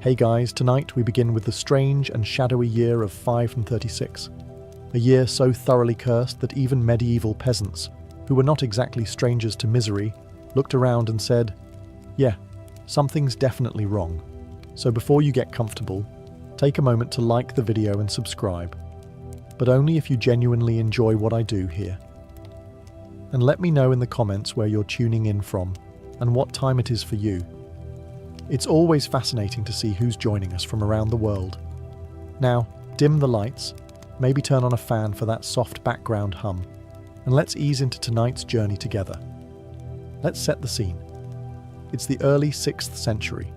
Hey guys, tonight we begin with the strange and shadowy year of 536. A year so thoroughly cursed that even medieval peasants, who were not exactly strangers to misery, looked around and said, yeah, something's definitely wrong. So before you get comfortable, take a moment to like the video and subscribe. But only if you genuinely enjoy what I do here. And let me know in the comments where you're tuning in from and what time it is for you. It's always fascinating to see who's joining us from around the world. Now, dim the lights, maybe turn on a fan for that soft background hum, and let's ease into tonight's journey together. Let's set the scene. It's the early 6th century.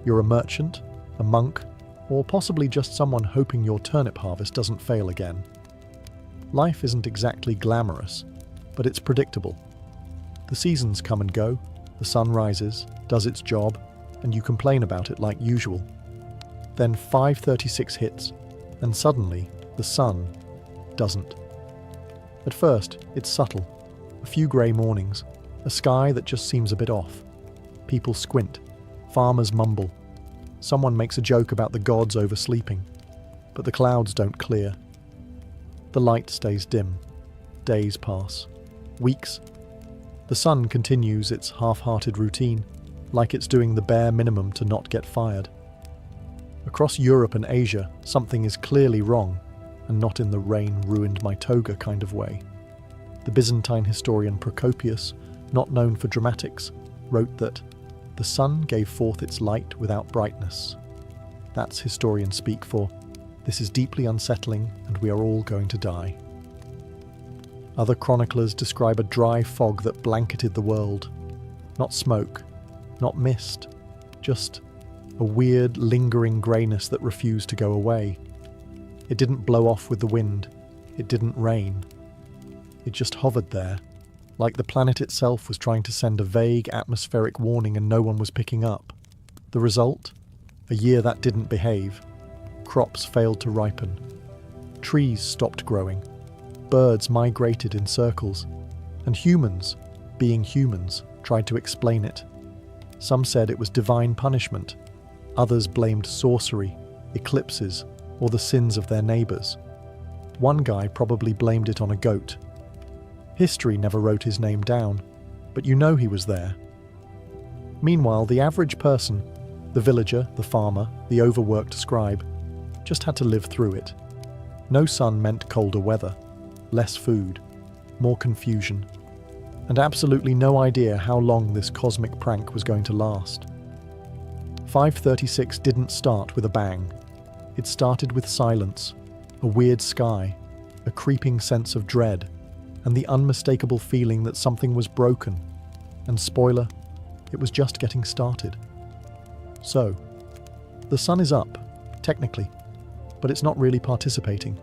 You're a merchant, a monk, or possibly just someone hoping your turnip harvest doesn't fail again. Life isn't exactly glamorous, but it's predictable. The seasons come and go, the sun rises, does its job, and you complain about it like usual. Then 536 hits, and suddenly the sun doesn't. At first, it's subtle. A few grey mornings, a sky that just seems a bit off. People squint, farmers mumble. Someone makes a joke about the gods oversleeping, but the clouds don't clear. The light stays dim. Days pass. Weeks. The sun continues its half-hearted routine, like it's doing the bare minimum to not get fired. Across Europe and Asia, something is clearly wrong, and not in the rain ruined my toga kind of way. The Byzantine historian Procopius, not known for dramatics, wrote that the sun gave forth its light without brightness. That's historian speak for, this is deeply unsettling and we are all going to die. Other chroniclers describe a dry fog that blanketed the world. Not smoke, not mist, just a weird, lingering greyness that refused to go away. It didn't blow off with the wind. It didn't rain. It just hovered there, like the planet itself was trying to send a vague atmospheric warning and no one was picking up. The result? A year that didn't behave. Crops failed to ripen. Trees stopped growing. Birds migrated in circles. And humans, being humans, tried to explain it. Some said it was divine punishment. Others blamed sorcery, eclipses, or the sins of their neighbours. One guy probably blamed it on a goat. History never wrote his name down, but you know he was there. Meanwhile, the average person, the villager, the farmer, the overworked scribe, just had to live through it. No sun meant colder weather, less food, more confusion, and absolutely no idea how long this cosmic prank was going to last. 536 didn't start with a bang. It started with silence, a weird sky, a creeping sense of dread, and the unmistakable feeling that something was broken. And spoiler, it was just getting started. So, the sun is up, technically, but it's not really participating.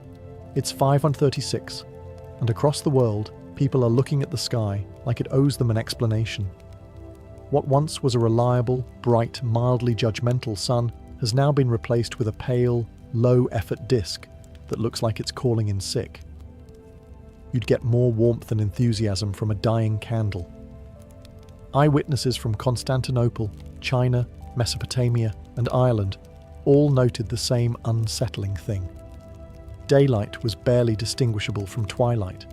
It's 536, and across the world, people are looking at the sky like it owes them an explanation. What once was a reliable, bright, mildly judgmental sun has now been replaced with a pale, low-effort disk that looks like it's calling in sick. You'd get more warmth and enthusiasm from a dying candle. Eyewitnesses from Constantinople, China, Mesopotamia, and Ireland all noted the same unsettling thing. Daylight was barely distinguishable from twilight.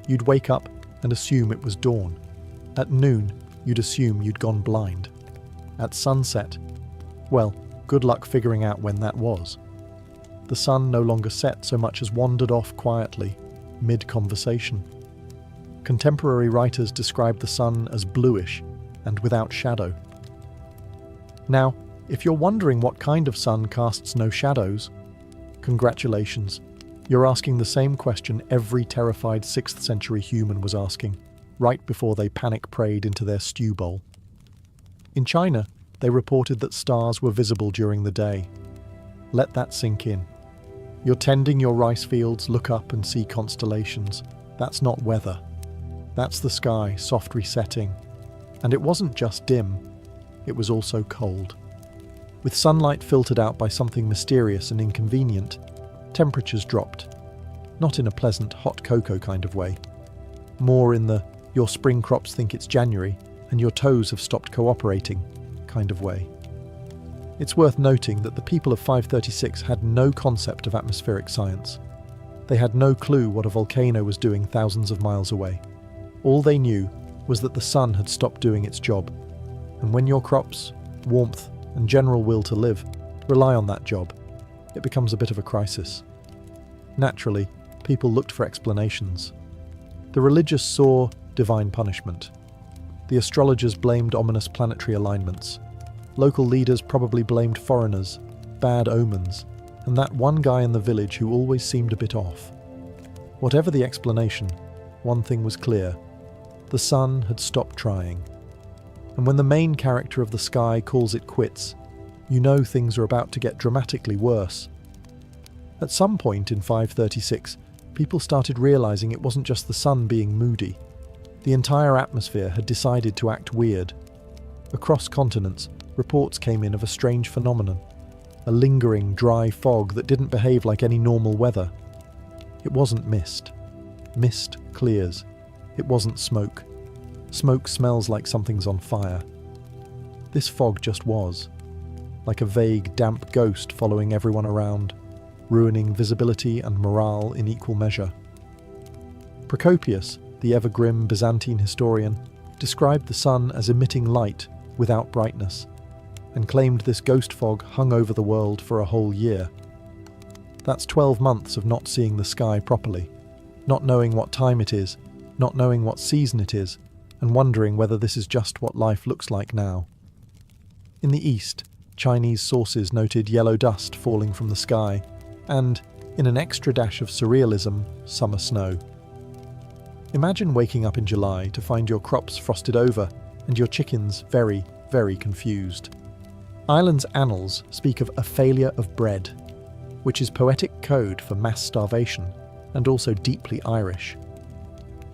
You'd wake up and assume it was dawn. At noon, you'd assume you'd gone blind. At sunset, well, good luck figuring out when that was. The sun no longer set so much as wandered off quietly, mid-conversation. Contemporary writers describe the sun as bluish and without shadow. Now, if you're wondering what kind of sun casts no shadows, congratulations. You're asking the same question every terrified 6th century human was asking, right before they panic-prayed into their stew bowl. In China, they reported that stars were visible during the day. Let that sink in. You're tending your rice fields, look up and see constellations. That's not weather. That's the sky, soft resetting. And it wasn't just dim, it was also cold. With sunlight filtered out by something mysterious and inconvenient, temperatures dropped. Not in a pleasant hot cocoa kind of way. More in the your spring crops think it's January and your toes have stopped cooperating kind of way. It's worth noting that the people of 536 had no concept of atmospheric science. They had no clue what a volcano was doing thousands of miles away. All they knew was that the sun had stopped doing its job. And when your crops, warmth, and general will to live rely on that job, it becomes a bit of a crisis. Naturally, people looked for explanations. The religious saw divine punishment. The astrologers blamed ominous planetary alignments. Local leaders probably blamed foreigners, bad omens, and that one guy in the village who always seemed a bit off. Whatever the explanation, one thing was clear. The sun had stopped trying. And when the main character of the sky calls it quits, you know things are about to get dramatically worse. At some point in 536, people started realizing it wasn't just the sun being moody. The entire atmosphere had decided to act weird. Across continents, reports came in of a strange phenomenon. A lingering, dry fog that didn't behave like any normal weather. It wasn't mist. Mist clears. It wasn't smoke. Smoke smells like something's on fire. This fog just was. Like a vague, damp ghost following everyone around, ruining visibility and morale in equal measure. Procopius, the ever-grim Byzantine historian, described the sun as emitting light without brightness, and claimed this ghost fog hung over the world for a whole year. That's 12 months of not seeing the sky properly, not knowing what time it is, not knowing what season it is, and wondering whether this is just what life looks like now. In the east, Chinese sources noted yellow dust falling from the sky, and, in an extra dash of surrealism, summer snow. Imagine waking up in July to find your crops frosted over and your chickens very, very confused. Ireland's annals speak of a failure of bread, which is poetic code for mass starvation, and also deeply Irish.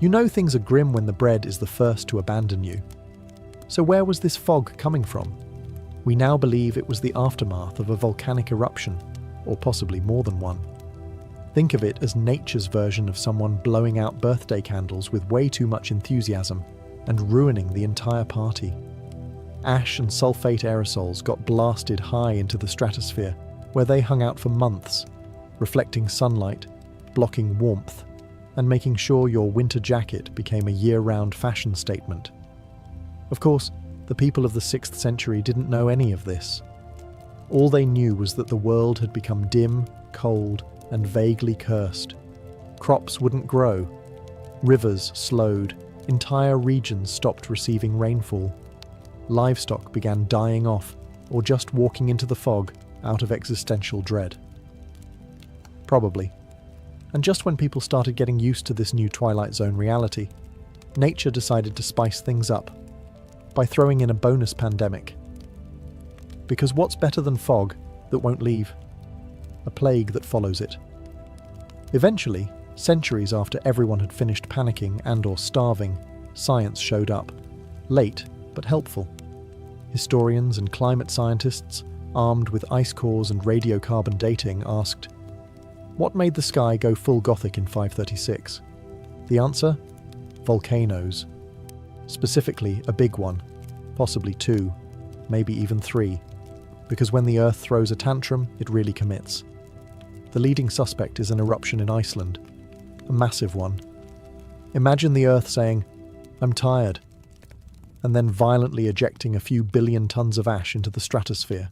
You know things are grim when the bread is the first to abandon you. So where was this fog coming from? We now believe it was the aftermath of a volcanic eruption, or possibly more than one. Think of it as nature's version of someone blowing out birthday candles with way too much enthusiasm and ruining the entire party. Ash and sulfate aerosols got blasted high into the stratosphere, where they hung out for months, reflecting sunlight, blocking warmth, and making sure your winter jacket became a year-round fashion statement. Of course, the people of the 6th century didn't know any of this. All they knew was that the world had become dim, cold, and vaguely cursed. Crops wouldn't grow. Rivers slowed. Entire regions stopped receiving rainfall. Livestock began dying off, or just walking into the fog out of existential dread. Probably. And just when people started getting used to this new Twilight Zone reality, nature decided to spice things up by throwing in a bonus pandemic. Because what's better than fog that won't leave? A plague that follows it. Eventually, centuries after everyone had finished panicking and/or starving, science showed up. Late, but helpful. Historians and climate scientists, armed with ice cores and radiocarbon dating, asked, what made the sky go full Gothic in 536? The answer? Volcanoes. Specifically, a big one, possibly 2, maybe even 3, because when the Earth throws a tantrum, it really commits. The leading suspect is an eruption in Iceland, a massive one. Imagine the Earth saying, I'm tired, and then violently ejecting a few billion tons of ash into the stratosphere.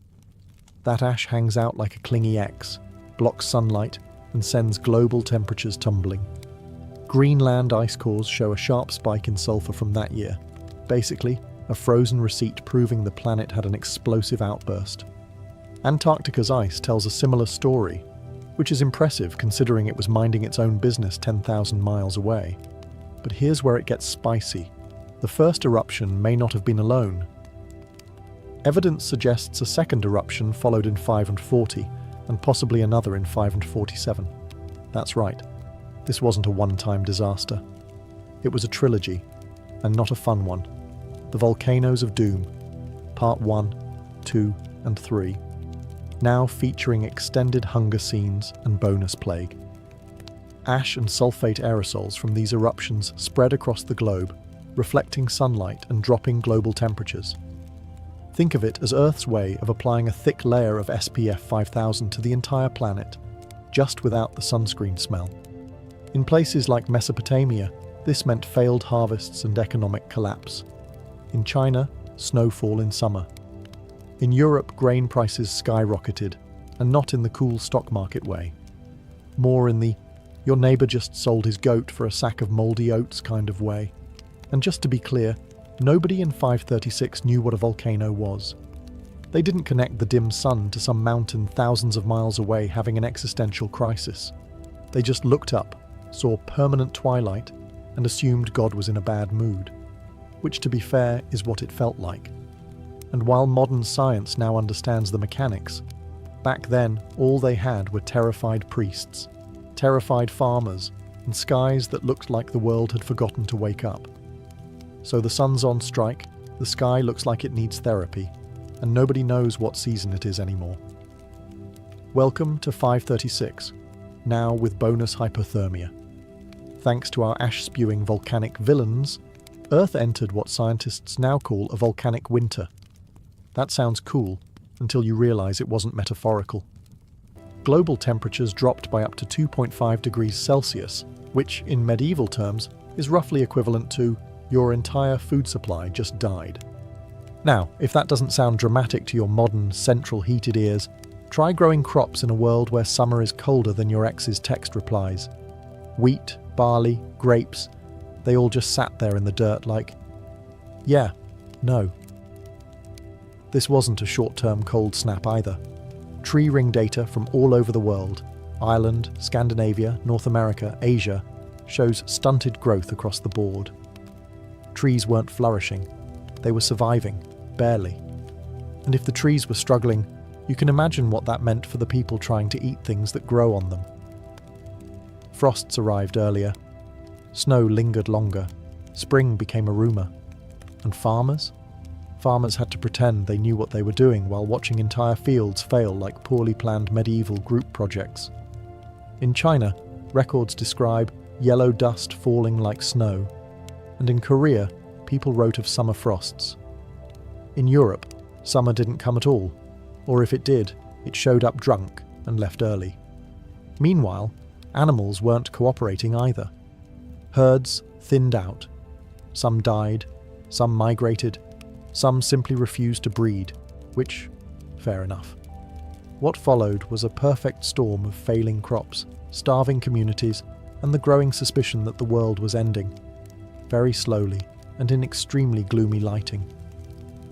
That ash hangs out like a clingy X, blocks sunlight, and sends global temperatures tumbling. Greenland ice cores show a sharp spike in sulfur from that year. Basically, a frozen receipt proving the planet had an explosive outburst. Antarctica's ice tells a similar story, which is impressive considering it was minding its own business 10,000 miles away. But here's where it gets spicy. The first eruption may not have been alone. Evidence suggests a second eruption followed in 540, and possibly another in 547. That's right, this wasn't a one-time disaster. It was a trilogy, and not a fun one. The Volcanoes of Doom, Part 1, 2, and 3, now featuring extended hunger scenes and bonus plague. Ash and sulfate aerosols from these eruptions spread across the globe, reflecting sunlight and dropping global temperatures. Think of it as Earth's way of applying a thick layer of SPF 5000 to the entire planet, just without the sunscreen smell. In places like Mesopotamia, this meant failed harvests and economic collapse. In China, snowfall in summer. In Europe, grain prices skyrocketed, and not in the cool stock market way. More in the your neighbour just sold his goat for a sack of mouldy oats kind of way. And just to be clear, nobody in 536 knew what a volcano was. They didn't connect the dim sun to some mountain thousands of miles away having an existential crisis. They just looked up, saw permanent twilight, and assumed God was in a bad mood. Which, to be fair, is what it felt like. And while modern science now understands the mechanics, back then all they had were terrified priests, terrified farmers, and skies that looked like the world had forgotten to wake up. So the sun's on strike, the sky looks like it needs therapy, and nobody knows what season it is anymore. Welcome to 536, now with bonus hypothermia. Thanks to our ash-spewing volcanic villains, Earth entered what scientists now call a volcanic winter. That sounds cool, until you realise it wasn't metaphorical. Global temperatures dropped by up to 2.5 degrees Celsius, which, in medieval terms, is roughly equivalent to your entire food supply just died. Now, if that doesn't sound dramatic to your modern, central heated ears, try growing crops in a world where summer is colder than your ex's text replies. Wheat, barley, grapes, they all just sat there in the dirt like, yeah, no. This wasn't a short-term cold snap either. Tree ring data from all over the world, Ireland, Scandinavia, North America, Asia, shows stunted growth across the board. Trees weren't flourishing. They were surviving, barely. And if the trees were struggling, you can imagine what that meant for the people trying to eat things that grow on them. Frosts arrived earlier. Snow lingered longer. Spring became a rumour. And farmers? Farmers had to pretend they knew what they were doing while watching entire fields fail like poorly planned medieval group projects. In China, records describe yellow dust falling like snow, and in Korea, people wrote of summer frosts. In Europe, summer didn't come at all, or if it did, it showed up drunk and left early. Meanwhile, animals weren't cooperating either. Herds thinned out. Some died, some migrated, some simply refused to breed, which, fair enough. What followed was a perfect storm of failing crops, starving communities, and the growing suspicion that the world was ending. Very slowly, and in extremely gloomy lighting.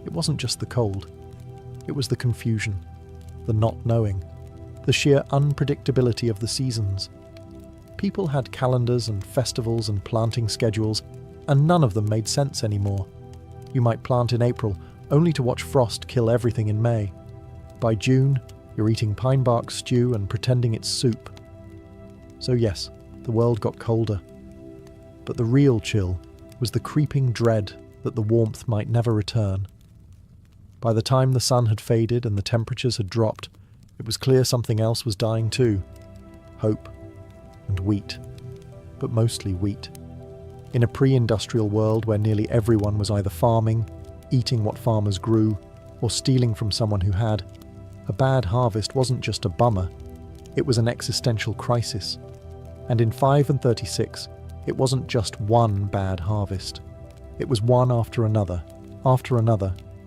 It wasn't just the cold. It was the confusion, the not knowing, the sheer unpredictability of the seasons. People had calendars and festivals and planting schedules, and none of them made sense anymore. You might plant in April, only to watch frost kill everything in May. By June, you're eating pine bark stew and pretending it's soup. So yes, the world got colder. But the real chill was the creeping dread that the warmth might never return. By the time the sun had faded and the temperatures had dropped, it was clear something else was dying too. Hope and wheat. But mostly wheat. In a pre-industrial world where nearly everyone was either farming, eating what farmers grew, or stealing from someone who had, a bad harvest wasn't just a bummer, it was an existential crisis. And in 536, it wasn't just one bad harvest. It was one after another,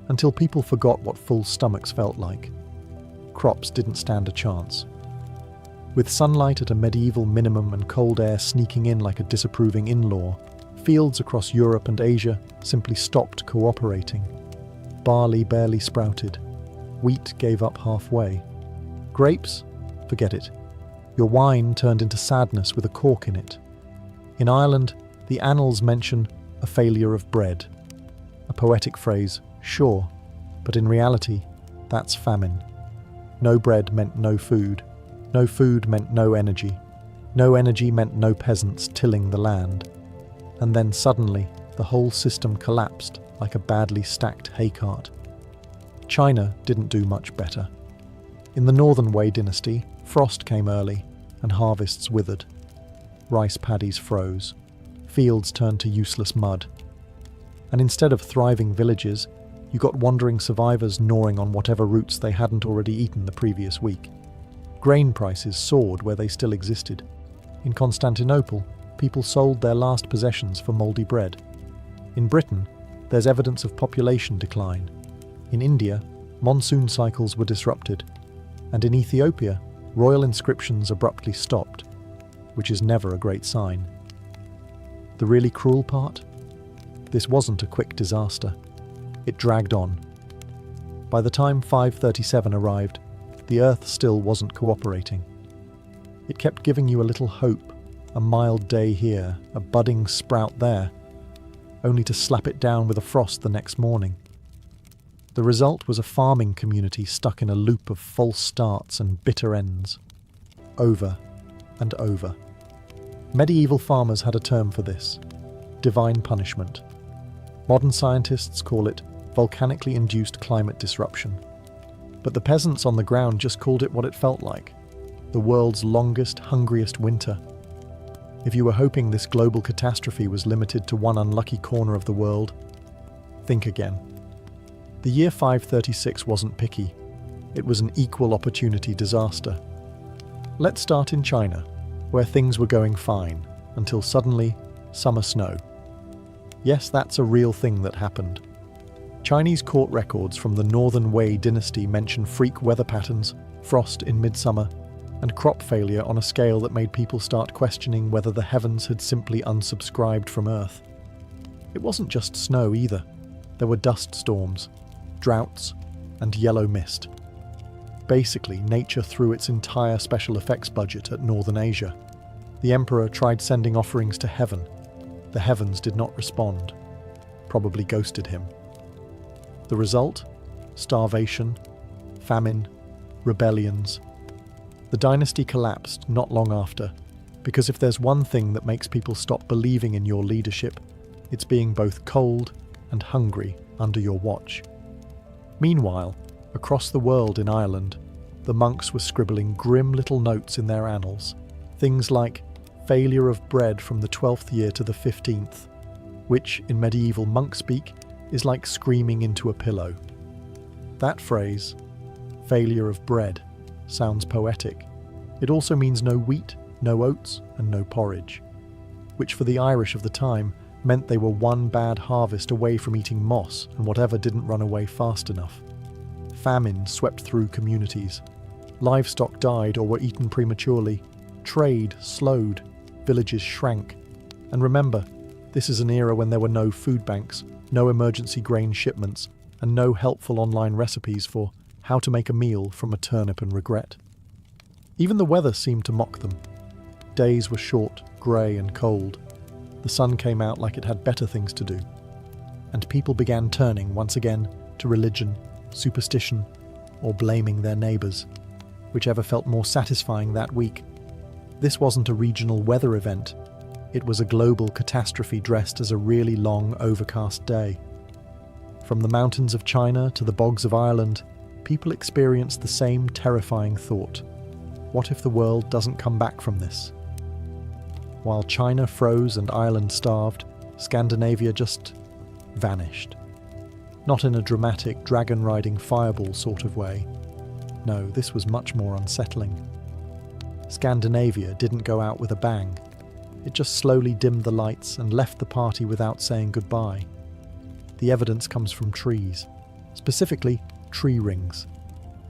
until people forgot what full stomachs felt like. Crops didn't stand a chance. With sunlight at a medieval minimum and cold air sneaking in like a disapproving in-law, fields across Europe and Asia simply stopped cooperating. Barley barely sprouted. Wheat gave up halfway. Grapes? Forget it. Your wine turned into sadness with a cork in it. In Ireland, the annals mention a failure of bread. A poetic phrase, sure, but in reality, that's famine. No bread meant no food. No food meant no energy. No energy meant no peasants tilling the land. And then suddenly, the whole system collapsed like a badly stacked hay cart. China didn't do much better. In the Northern Wei dynasty, frost came early, and harvests withered. Rice paddies froze. Fields turned to useless mud. And instead of thriving villages, You got wandering survivors gnawing on whatever roots they hadn't already eaten the previous week. Grain prices soared where they still existed. In Constantinople, people sold their last possessions for mouldy bread. In Britain, there's evidence of population decline. In India, monsoon cycles were disrupted. And in Ethiopia, royal inscriptions abruptly stopped, which is never a great sign. The really cruel part? This wasn't a quick disaster. It dragged on. By the time 537 arrived, the Earth still wasn't cooperating. It kept giving you a little hope, a mild day here, a budding sprout there, only to slap it down with a frost the next morning. The result was a farming community stuck in a loop of false starts and bitter ends. Over and over. Medieval farmers had a term for this: divine punishment. Modern scientists call it volcanically induced climate disruption. But the peasants on the ground just called it what it felt like: the world's longest, hungriest winter. If you were hoping this global catastrophe was limited to one unlucky corner of the world, think again. The year 536 wasn't picky. It was an equal opportunity disaster. Let's start in China, where things were going fine, until suddenly, summer snow. Yes, that's a real thing that happened. Chinese court records from the Northern Wei dynasty mention freak weather patterns, frost in midsummer, and crop failure on a scale that made people start questioning whether the heavens had simply unsubscribed from Earth. It wasn't just snow either. There were dust storms, droughts, and yellow mist. Basically, nature threw its entire special effects budget at Northern Asia. The emperor tried sending offerings to heaven. The heavens did not respond, probably ghosted him. The result? Starvation, famine, rebellions. The dynasty collapsed not long after, because if there's one thing that makes people stop believing in your leadership, it's being both cold and hungry under your watch. Meanwhile, across the world in Ireland, the monks were scribbling grim little notes in their annals. Things like failure of bread from the 12th year to the 15th, which, in medieval monk speak, is like screaming into a pillow. That phrase, failure of bread, sounds poetic. It also means no wheat, no oats, and no porridge, which for the Irish of the time meant they were one bad harvest away from eating moss and whatever didn't run away fast enough. Famine swept through communities. Livestock died or were eaten prematurely. Trade slowed. Villages shrank. And remember, this is an era when there were no food banks, no emergency grain shipments, and no helpful online recipes for how to make a meal from a turnip and regret. Even the weather seemed to mock them. Days were short, grey and cold. The sun came out like it had better things to do. And people began turning once again to religion, superstition, or blaming their neighbours, whichever felt more satisfying that week. This wasn't a regional weather event. It was a global catastrophe dressed as a really long, overcast day. From the mountains of China to the bogs of Ireland, people experienced the same terrifying thought: what if the world doesn't come back from this? While China froze and Ireland starved, Scandinavia just vanished. Not in a dramatic, dragon-riding fireball sort of way. No, this was much more unsettling. Scandinavia didn't go out with a bang. It just slowly dimmed the lights and left the party without saying goodbye. The evidence comes from trees, specifically tree rings.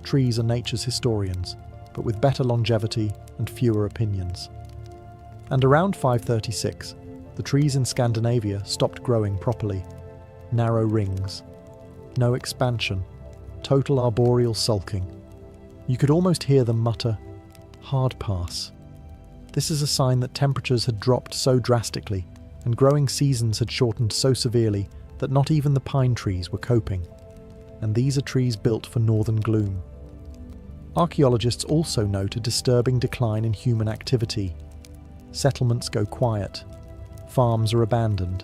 Trees are nature's historians, but with better longevity and fewer opinions. And around 536, the trees in Scandinavia stopped growing properly. Narrow rings. No expansion. Total arboreal sulking. You could almost hear them mutter, "hard pass." This is a sign that temperatures had dropped so drastically and growing seasons had shortened so severely that not even the pine trees were coping. And these are trees built for northern gloom. Archaeologists also note a disturbing decline in human activity. Settlements go quiet. Farms are abandoned.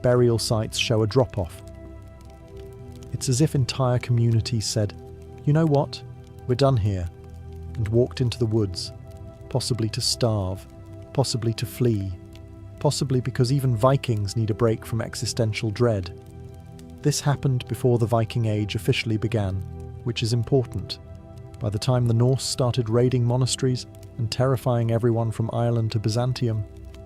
Burial sites show a drop-off. It's as if entire communities said, "You know what? We're done here," and walked into the woods, possibly to starve, possibly to flee, possibly because even Vikings need a break from existential dread. This happened before the Viking Age officially began, which is important. By the time the Norse started raiding monasteries and terrifying everyone from Ireland to Byzantium,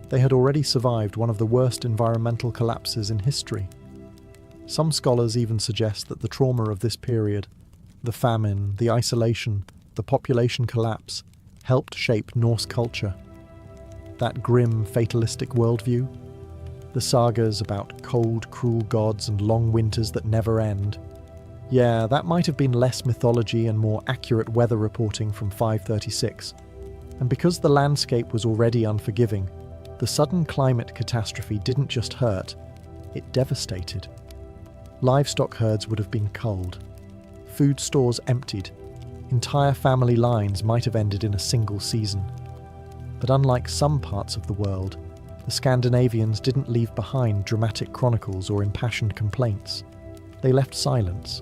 they had already survived one of the worst environmental collapses in history. Some scholars even suggest that the trauma of this period, the famine, the isolation, the population collapse, helped shape Norse culture. That grim, fatalistic worldview, the sagas about cold, cruel gods and long winters that never end. Yeah, that might have been less mythology and more accurate weather reporting from 536. And because the landscape was already unforgiving, the sudden climate catastrophe didn't just hurt, it devastated. Livestock herds would have been culled, food stores emptied, entire family lines might have ended in a single season. But unlike some parts of the world, the Scandinavians didn't leave behind dramatic chronicles or impassioned complaints. They left silence,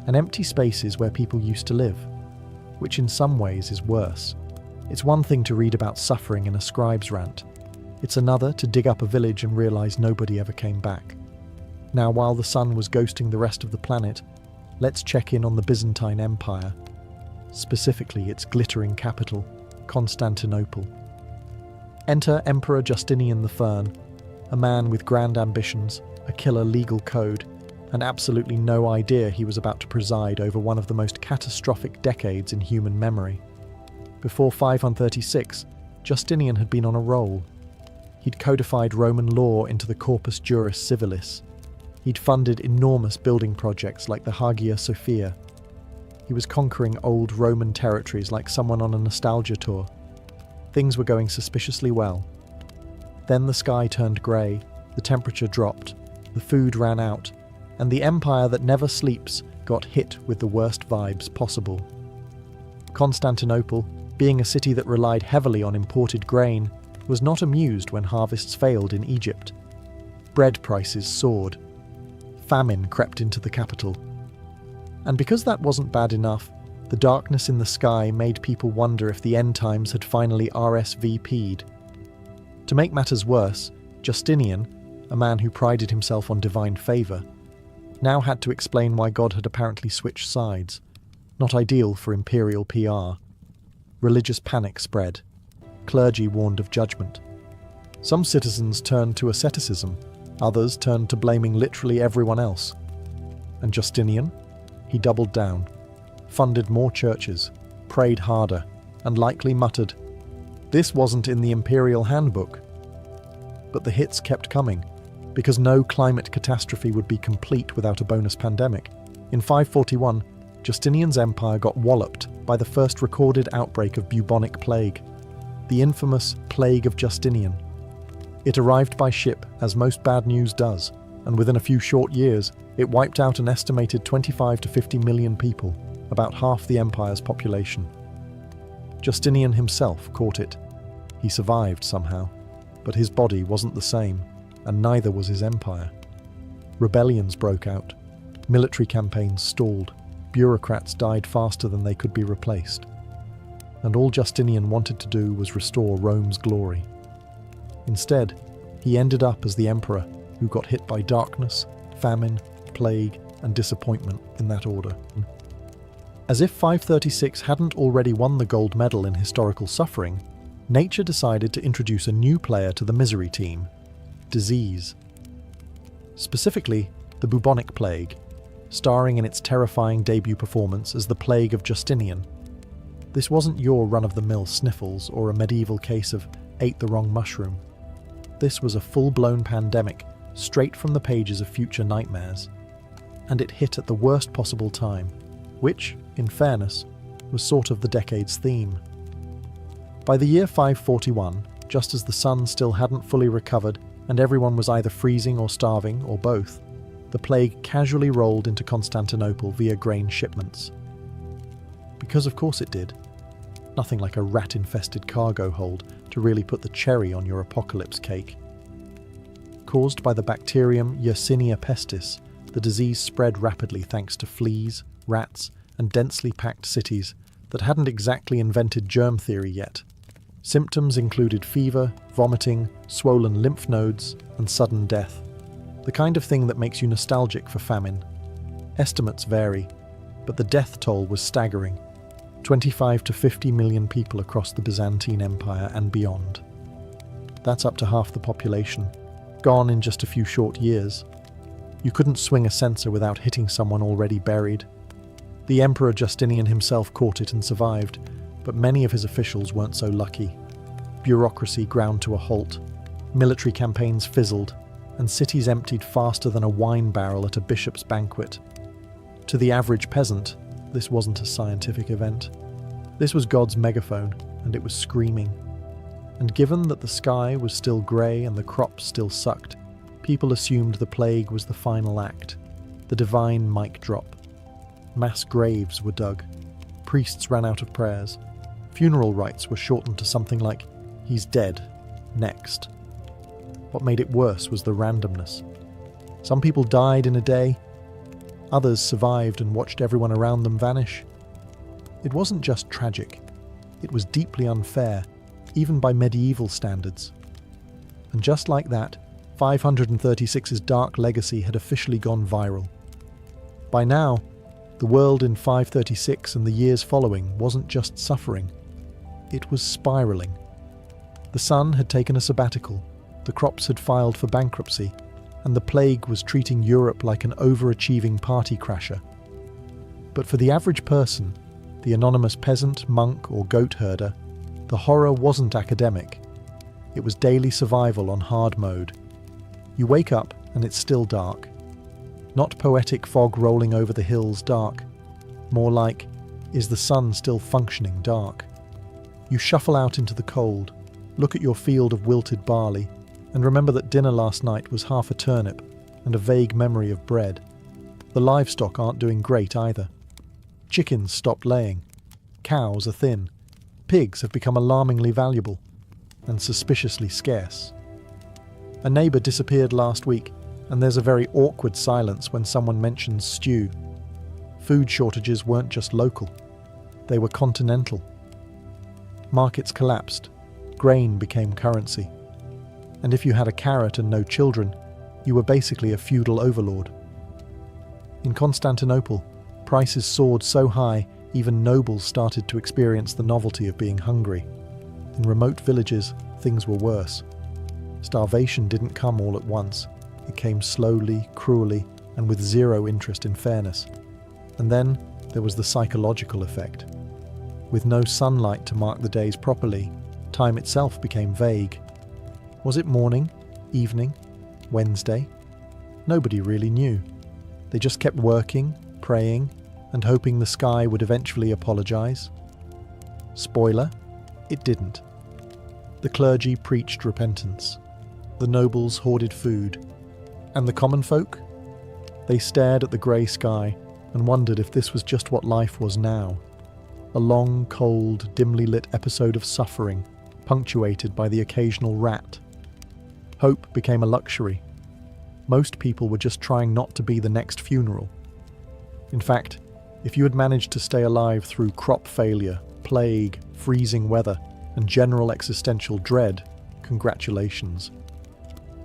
and empty spaces where people used to live, which in some ways is worse. It's one thing to read about suffering in a scribe's rant. It's another to dig up a village and realise nobody ever came back. Now, while the sun was ghosting the rest of the planet, let's check in on the Byzantine Empire, specifically its glittering capital, Constantinople. Enter Emperor Justinian the Fern, a man with grand ambitions, a killer legal code, and absolutely no idea he was about to preside over one of the most catastrophic decades in human memory. Before 536, Justinian had been on a roll. He'd codified Roman law into the Corpus Juris Civilis. He'd funded enormous building projects like the Hagia Sophia. He was conquering old Roman territories like someone on a nostalgia tour. Things were going suspiciously well. Then the sky turned grey, the temperature dropped, the food ran out, and the empire that never sleeps got hit with the worst vibes possible. Constantinople, being a city that relied heavily on imported grain, was not amused when harvests failed in Egypt. Bread prices soared. Famine crept into the capital. And because that wasn't bad enough, the darkness in the sky made people wonder if the end times had finally RSVP'd. To make matters worse, Justinian, a man who prided himself on divine favour, now had to explain why God had apparently switched sides. Not ideal for imperial PR. Religious panic spread. Clergy warned of judgment. Some citizens turned to asceticism, others turned to blaming literally everyone else. And Justinian? He doubled down, funded more churches, prayed harder, and likely muttered, "This wasn't in the imperial handbook." But the hits kept coming, because no climate catastrophe would be complete without a bonus pandemic. In 541, Justinian's empire got walloped by the first recorded outbreak of bubonic plague, the infamous Plague of Justinian. It arrived by ship, as most bad news does, and within a few short years, it wiped out an estimated 25 to 50 million people, about half the empire's population. Justinian himself caught it. He survived somehow, but his body wasn't the same, and neither was his empire. Rebellions broke out, military campaigns stalled, bureaucrats died faster than they could be replaced. And all Justinian wanted to do was restore Rome's glory. Instead, he ended up as the emperor who got hit by darkness, famine, plague, and disappointment in that order. As if 536 hadn't already won the gold medal in historical suffering, nature decided to introduce a new player to the misery team: disease. Specifically, the bubonic plague, starring in its terrifying debut performance as the Plague of Justinian. This wasn't your run-of-the-mill sniffles or a medieval case of ate the wrong mushroom. This was a full-blown pandemic, straight from the pages of future nightmares. And it hit at the worst possible time, which, in fairness, was sort of the decade's theme. By the year 541, just as the sun still hadn't fully recovered and everyone was either freezing or starving, or both, the plague casually rolled into Constantinople via grain shipments. Because of course it did. Nothing like a rat-infested cargo hold to really put the cherry on your apocalypse cake. Caused by the bacterium Yersinia pestis, the disease spread rapidly thanks to fleas, rats, and densely packed cities that hadn't exactly invented germ theory yet. Symptoms included fever, vomiting, swollen lymph nodes, and sudden death. The kind of thing that makes you nostalgic for famine. Estimates vary, but the death toll was staggering. 25 to 50 million people across the Byzantine Empire and beyond. That's up to half the population, gone in just a few short years. You couldn't swing a censer without hitting someone already buried. The Emperor Justinian himself caught it and survived, but many of his officials weren't so lucky. Bureaucracy ground to a halt, military campaigns fizzled, and cities emptied faster than a wine barrel at a bishop's banquet. To the average peasant, this wasn't a scientific event. This was God's megaphone, and it was screaming. And given that the sky was still grey and the crops still sucked, people assumed the plague was the final act, the divine mic drop. Mass graves were dug. Priests ran out of prayers. Funeral rites were shortened to something like, "He's dead. Next." What made it worse was the randomness. Some people died in a day. Others survived and watched everyone around them vanish. It wasn't just tragic. It was deeply unfair, even by medieval standards. And just like that, 536's dark legacy had officially gone viral. By now, the world in 536 and the years following wasn't just suffering. It was spiralling. The sun had taken a sabbatical, the crops had filed for bankruptcy, and the plague was treating Europe like an overachieving party crasher. But for the average person, the anonymous peasant, monk, or goat herder, the horror wasn't academic. It was daily survival on hard mode. You wake up and it's still dark. Not poetic fog rolling over the hills dark. More like, is the sun still functioning dark? You shuffle out into the cold, look at your field of wilted barley, and remember that dinner last night was half a turnip and a vague memory of bread. The livestock aren't doing great either. Chickens stopped laying. Cows are thin. Pigs have become alarmingly valuable and suspiciously scarce. A neighbour disappeared last week, and there's a very awkward silence when someone mentions stew. Food shortages weren't just local. They were continental. Markets collapsed. Grain became currency. And if you had a carrot and no children, you were basically a feudal overlord. In Constantinople, prices soared so high, even nobles started to experience the novelty of being hungry. In remote villages, things were worse. Starvation didn't come all at once. It came slowly, cruelly, and with zero interest in fairness. And then there was the psychological effect. With no sunlight to mark the days properly, time itself became vague. Was it morning, evening, Wednesday? Nobody really knew. They just kept working, praying, and hoping the sky would eventually apologize. Spoiler, it didn't. The clergy preached repentance. The nobles hoarded food. And the common folk? They stared at the grey sky and wondered if this was just what life was now. A long, cold, dimly lit episode of suffering, punctuated by the occasional rat. Hope became a luxury. Most people were just trying not to be the next funeral. In fact, if you had managed to stay alive through crop failure, plague, freezing weather, and general existential dread, congratulations.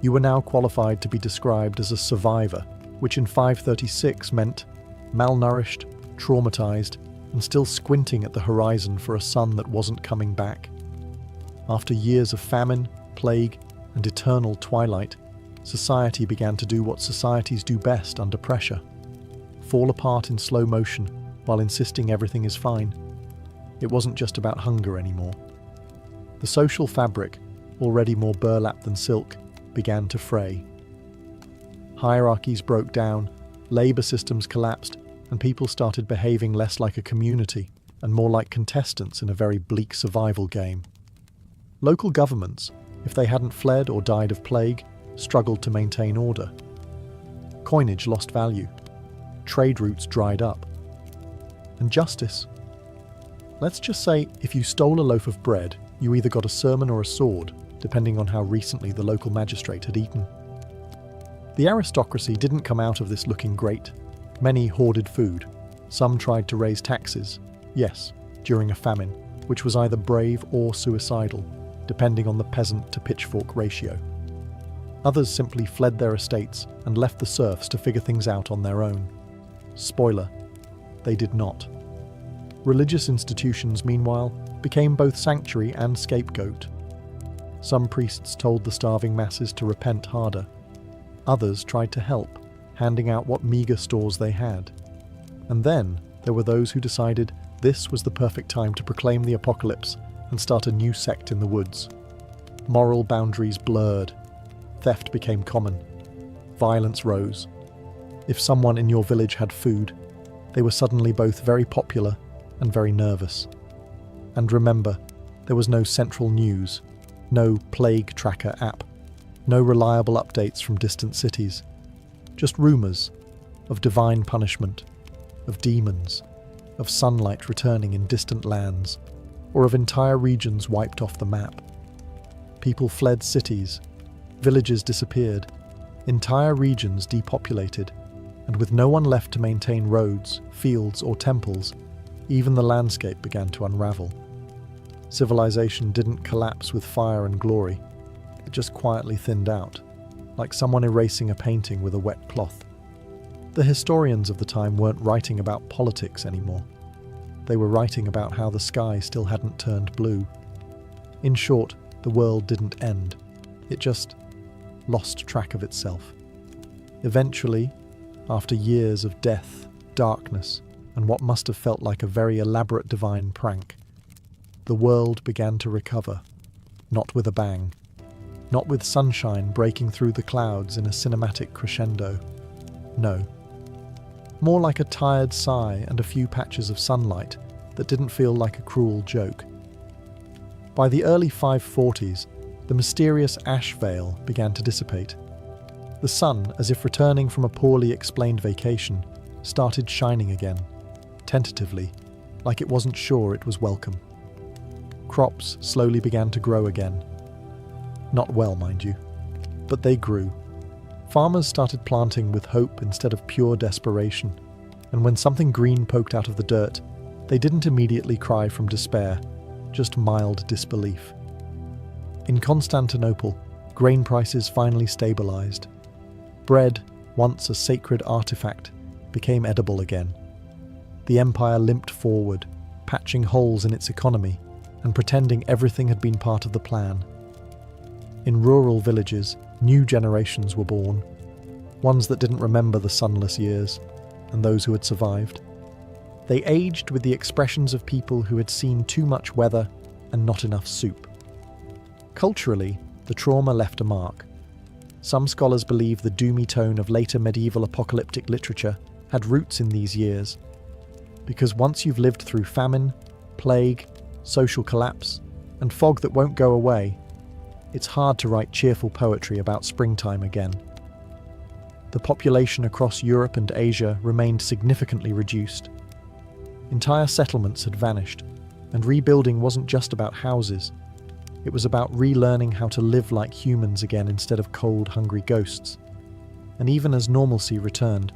You were now qualified to be described as a survivor, which in 536 meant malnourished, traumatized, and still squinting at the horizon for a sun that wasn't coming back. After years of famine, plague, and eternal twilight, society began to do what societies do best under pressure. Fall apart in slow motion while insisting everything is fine. It wasn't just about hunger anymore. The social fabric, already more burlap than silk, began to fray. Hierarchies broke down, labour systems collapsed, and people started behaving less like a community and more like contestants in a very bleak survival game. Local governments, if they hadn't fled or died of plague, struggled to maintain order. Coinage lost value. Trade routes dried up. And justice? Let's just say if you stole a loaf of bread, you either got a sermon or a sword, depending on how recently the local magistrate had eaten. The aristocracy didn't come out of this looking great. Many hoarded food. Some tried to raise taxes. Yes, during a famine, which was either brave or suicidal, depending on the peasant to pitchfork ratio. Others simply fled their estates and left the serfs to figure things out on their own. Spoiler, they did not. Religious institutions, meanwhile, became both sanctuary and scapegoat. Some priests told the starving masses to repent harder. Others tried to help, handing out what meagre stores they had. And then there were those who decided this was the perfect time to proclaim the apocalypse and start a new sect in the woods. Moral boundaries blurred. Theft became common. Violence rose. If someone in your village had food, they were suddenly both very popular and very nervous. And remember, there was no central news, no plague tracker app, no reliable updates from distant cities, just rumours of divine punishment, of demons, of sunlight returning in distant lands, or of entire regions wiped off the map. People fled cities, villages disappeared, entire regions depopulated, and with no one left to maintain roads, fields, or temples, even the landscape began to unravel. Civilization didn't collapse with fire and glory, it just quietly thinned out, like someone erasing a painting with a wet cloth. The historians of the time weren't writing about politics anymore. They were writing about how the sky still hadn't turned blue. In short, the world didn't end. It just lost track of itself. Eventually, after years of death, darkness, and what must have felt like a very elaborate divine prank, the world began to recover, not with a bang, not with sunshine breaking through the clouds in a cinematic crescendo. No. More like a tired sigh and a few patches of sunlight that didn't feel like a cruel joke. By the early 540s, the mysterious ash veil began to dissipate. The sun, as if returning from a poorly explained vacation, started shining again, tentatively, like it wasn't sure it was welcome. Crops slowly began to grow again. Not well, mind you, but they grew. Farmers started planting with hope instead of pure desperation, and when something green poked out of the dirt, they didn't immediately cry from despair, just mild disbelief. In Constantinople, grain prices finally stabilized. Bread, once a sacred artifact, became edible again. The empire limped forward, patching holes in its economy and pretending everything had been part of the plan. In rural villages, new generations were born, ones that didn't remember the sunless years, and those who had survived. They aged with the expressions of people who had seen too much weather and not enough soup. Culturally, the trauma left a mark. Some scholars believe the doomy tone of later medieval apocalyptic literature had roots in these years, because once you've lived through famine, plague, social collapse, and fog that won't go away, it's hard to write cheerful poetry about springtime again. The population across Europe and Asia remained significantly reduced. Entire settlements had vanished, and rebuilding wasn't just about houses. It was about relearning how to live like humans again instead of cold, hungry ghosts. And even as normalcy returned,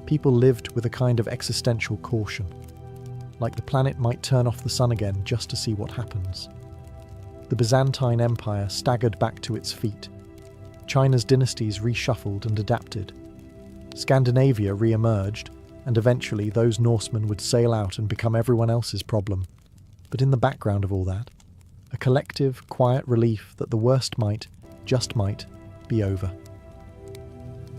people lived with a kind of existential caution, like the planet might turn off the sun again just to see what happens. The Byzantine Empire staggered back to its feet. China's dynasties reshuffled and adapted. Scandinavia re-emerged, and eventually those Norsemen would sail out and become everyone else's problem. But in the background of all that, a collective, quiet relief that the worst might, just might, be over.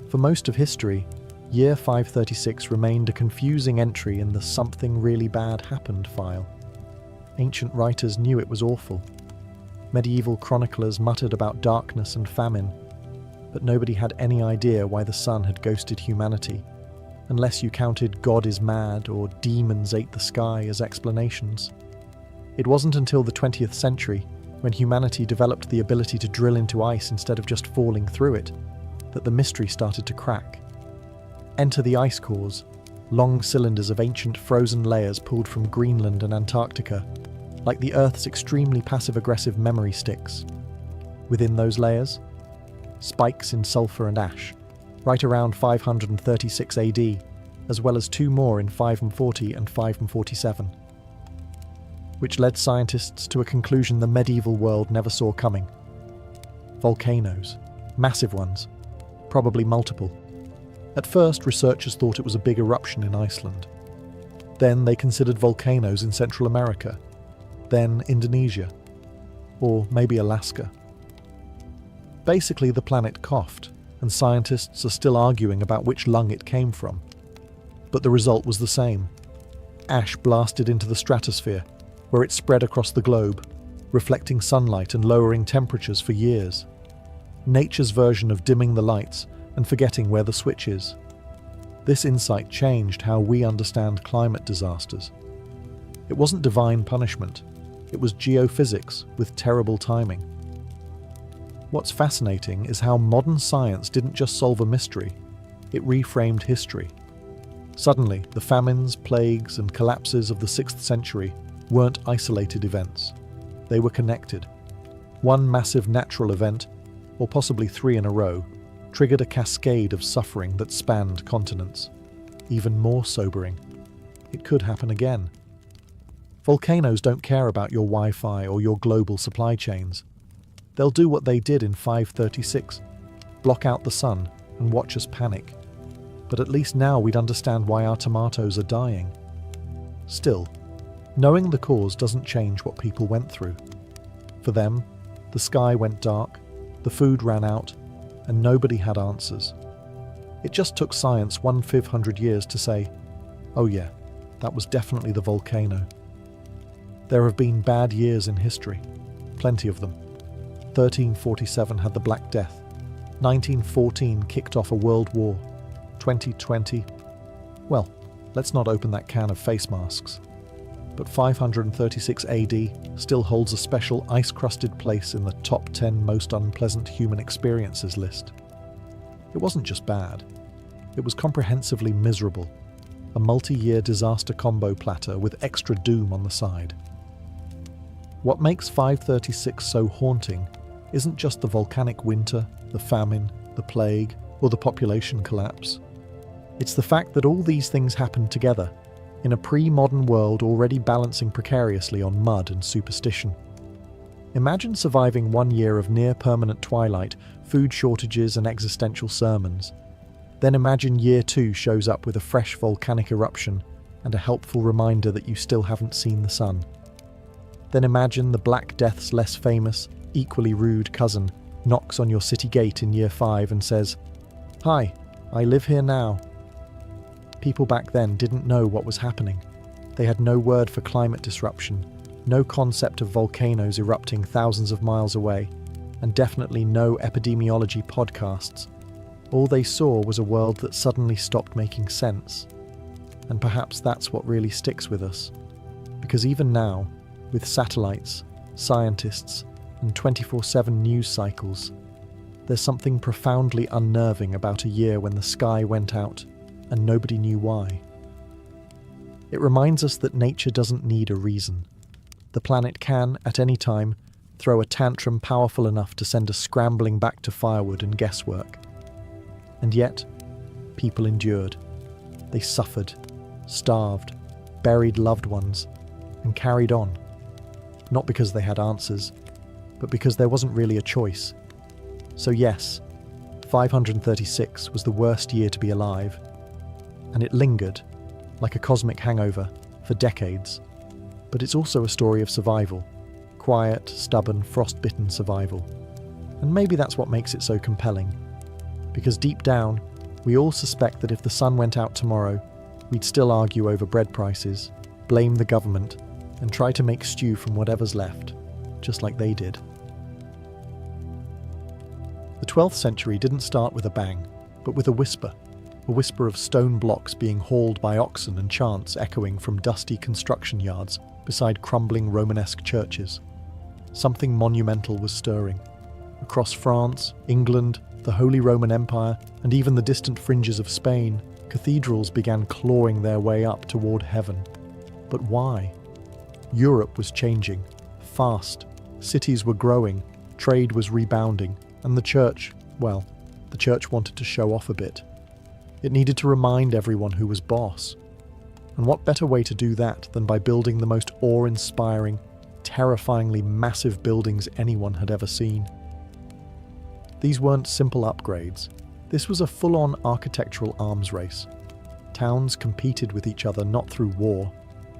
For most of history, year 536 remained a confusing entry in the "something really bad happened" file. Ancient writers knew it was awful. Medieval chroniclers muttered about darkness and famine, but nobody had any idea why the sun had ghosted humanity, unless you counted "God is mad" or "demons ate the sky" as explanations. It wasn't until the 20th century, when humanity developed the ability to drill into ice instead of just falling through it, that the mystery started to crack. Enter the ice cores, long cylinders of ancient frozen layers pulled from Greenland and Antarctica, like the Earth's extremely passive-aggressive memory sticks. Within those layers, spikes in sulfur and ash, right around 536 AD, as well as two more in 540 and 547. Which led scientists to a conclusion the medieval world never saw coming. Volcanoes. Massive ones, probably multiple. At first, researchers thought it was a big eruption in Iceland. Then they considered volcanoes in Central America. Then Indonesia. Or maybe Alaska. Basically, the planet coughed, and scientists are still arguing about which lung it came from. But the result was the same. Ash blasted into the stratosphere, where it spread across the globe, reflecting sunlight and lowering temperatures for years. Nature's version of dimming the lights and forgetting where the switch is. This insight changed how we understand climate disasters. It wasn't divine punishment. It was geophysics with terrible timing. What's fascinating is how modern science didn't just solve a mystery, it reframed history. Suddenly, the famines, plagues, and collapses of the 6th century weren't isolated events. They were connected. One massive natural event, or possibly 3 in a row, triggered a cascade of suffering that spanned continents. Even more sobering, it could happen again. Volcanoes don't care about your Wi-Fi or your global supply chains. They'll do what they did in 536, block out the sun and watch us panic. But at least now we'd understand why our tomatoes are dying. Still, knowing the cause doesn't change what people went through. For them, the sky went dark, the food ran out, and nobody had answers. It just took science 1,500 years to say, oh yeah, that was definitely the volcano. There have been bad years in history, plenty of them. 1347 had the Black Death. 1914 kicked off a world war. 2020, well, let's not open that can of face masks. But 536 AD still holds a special ice-crusted place in the top 10 most unpleasant human experiences list. It wasn't just bad. It was comprehensively miserable. A multi-year disaster combo platter with extra doom on the side. What makes 536 so haunting isn't just the volcanic winter, the famine, the plague, or the population collapse. It's the fact that all these things happened together, in a pre-modern world already balancing precariously on mud and superstition. Imagine surviving 1 year of near-permanent twilight, food shortages and existential sermons. Then imagine year 2 shows up with a fresh volcanic eruption and a helpful reminder that you still haven't seen the sun. Then imagine the Black Death's less famous, equally rude cousin knocks on your city gate in year 5 and says, "Hi, I live here now." People back then didn't know what was happening. They had no word for climate disruption, no concept of volcanoes erupting thousands of miles away, and definitely no epidemiology podcasts. All they saw was a world that suddenly stopped making sense. And perhaps that's what really sticks with us. Because even now, with satellites, scientists, and 24/7 news cycles, there's something profoundly unnerving about a year when the sky went out and nobody knew why. It reminds us that nature doesn't need a reason. The planet can, at any time, throw a tantrum powerful enough to send us scrambling back to firewood and guesswork. And yet, people endured. They suffered, starved, buried loved ones, and carried on. Not because they had answers, but because there wasn't really a choice. So yes, 536 was the worst year to be alive, and it lingered, like a cosmic hangover, for decades. But it's also a story of survival, quiet, stubborn, frost-bitten survival. And maybe that's what makes it so compelling. Because deep down, we all suspect that if the sun went out tomorrow, we'd still argue over bread prices, blame the government, and try to make stew from whatever's left, just like they did. The 12th century didn't start with a bang, but with a whisper of stone blocks being hauled by oxen and chants echoing from dusty construction yards beside crumbling Romanesque churches. Something monumental was stirring. Across France, England, the Holy Roman Empire, and even the distant fringes of Spain, cathedrals began clawing their way up toward heaven. But why? Europe was changing, fast. Cities were growing, trade was rebounding, and the church wanted to show off a bit. It needed to remind everyone who was boss. And what better way to do that than by building the most awe-inspiring, terrifyingly massive buildings anyone had ever seen? These weren't simple upgrades. This was a full-on architectural arms race. Towns competed with each other not through war,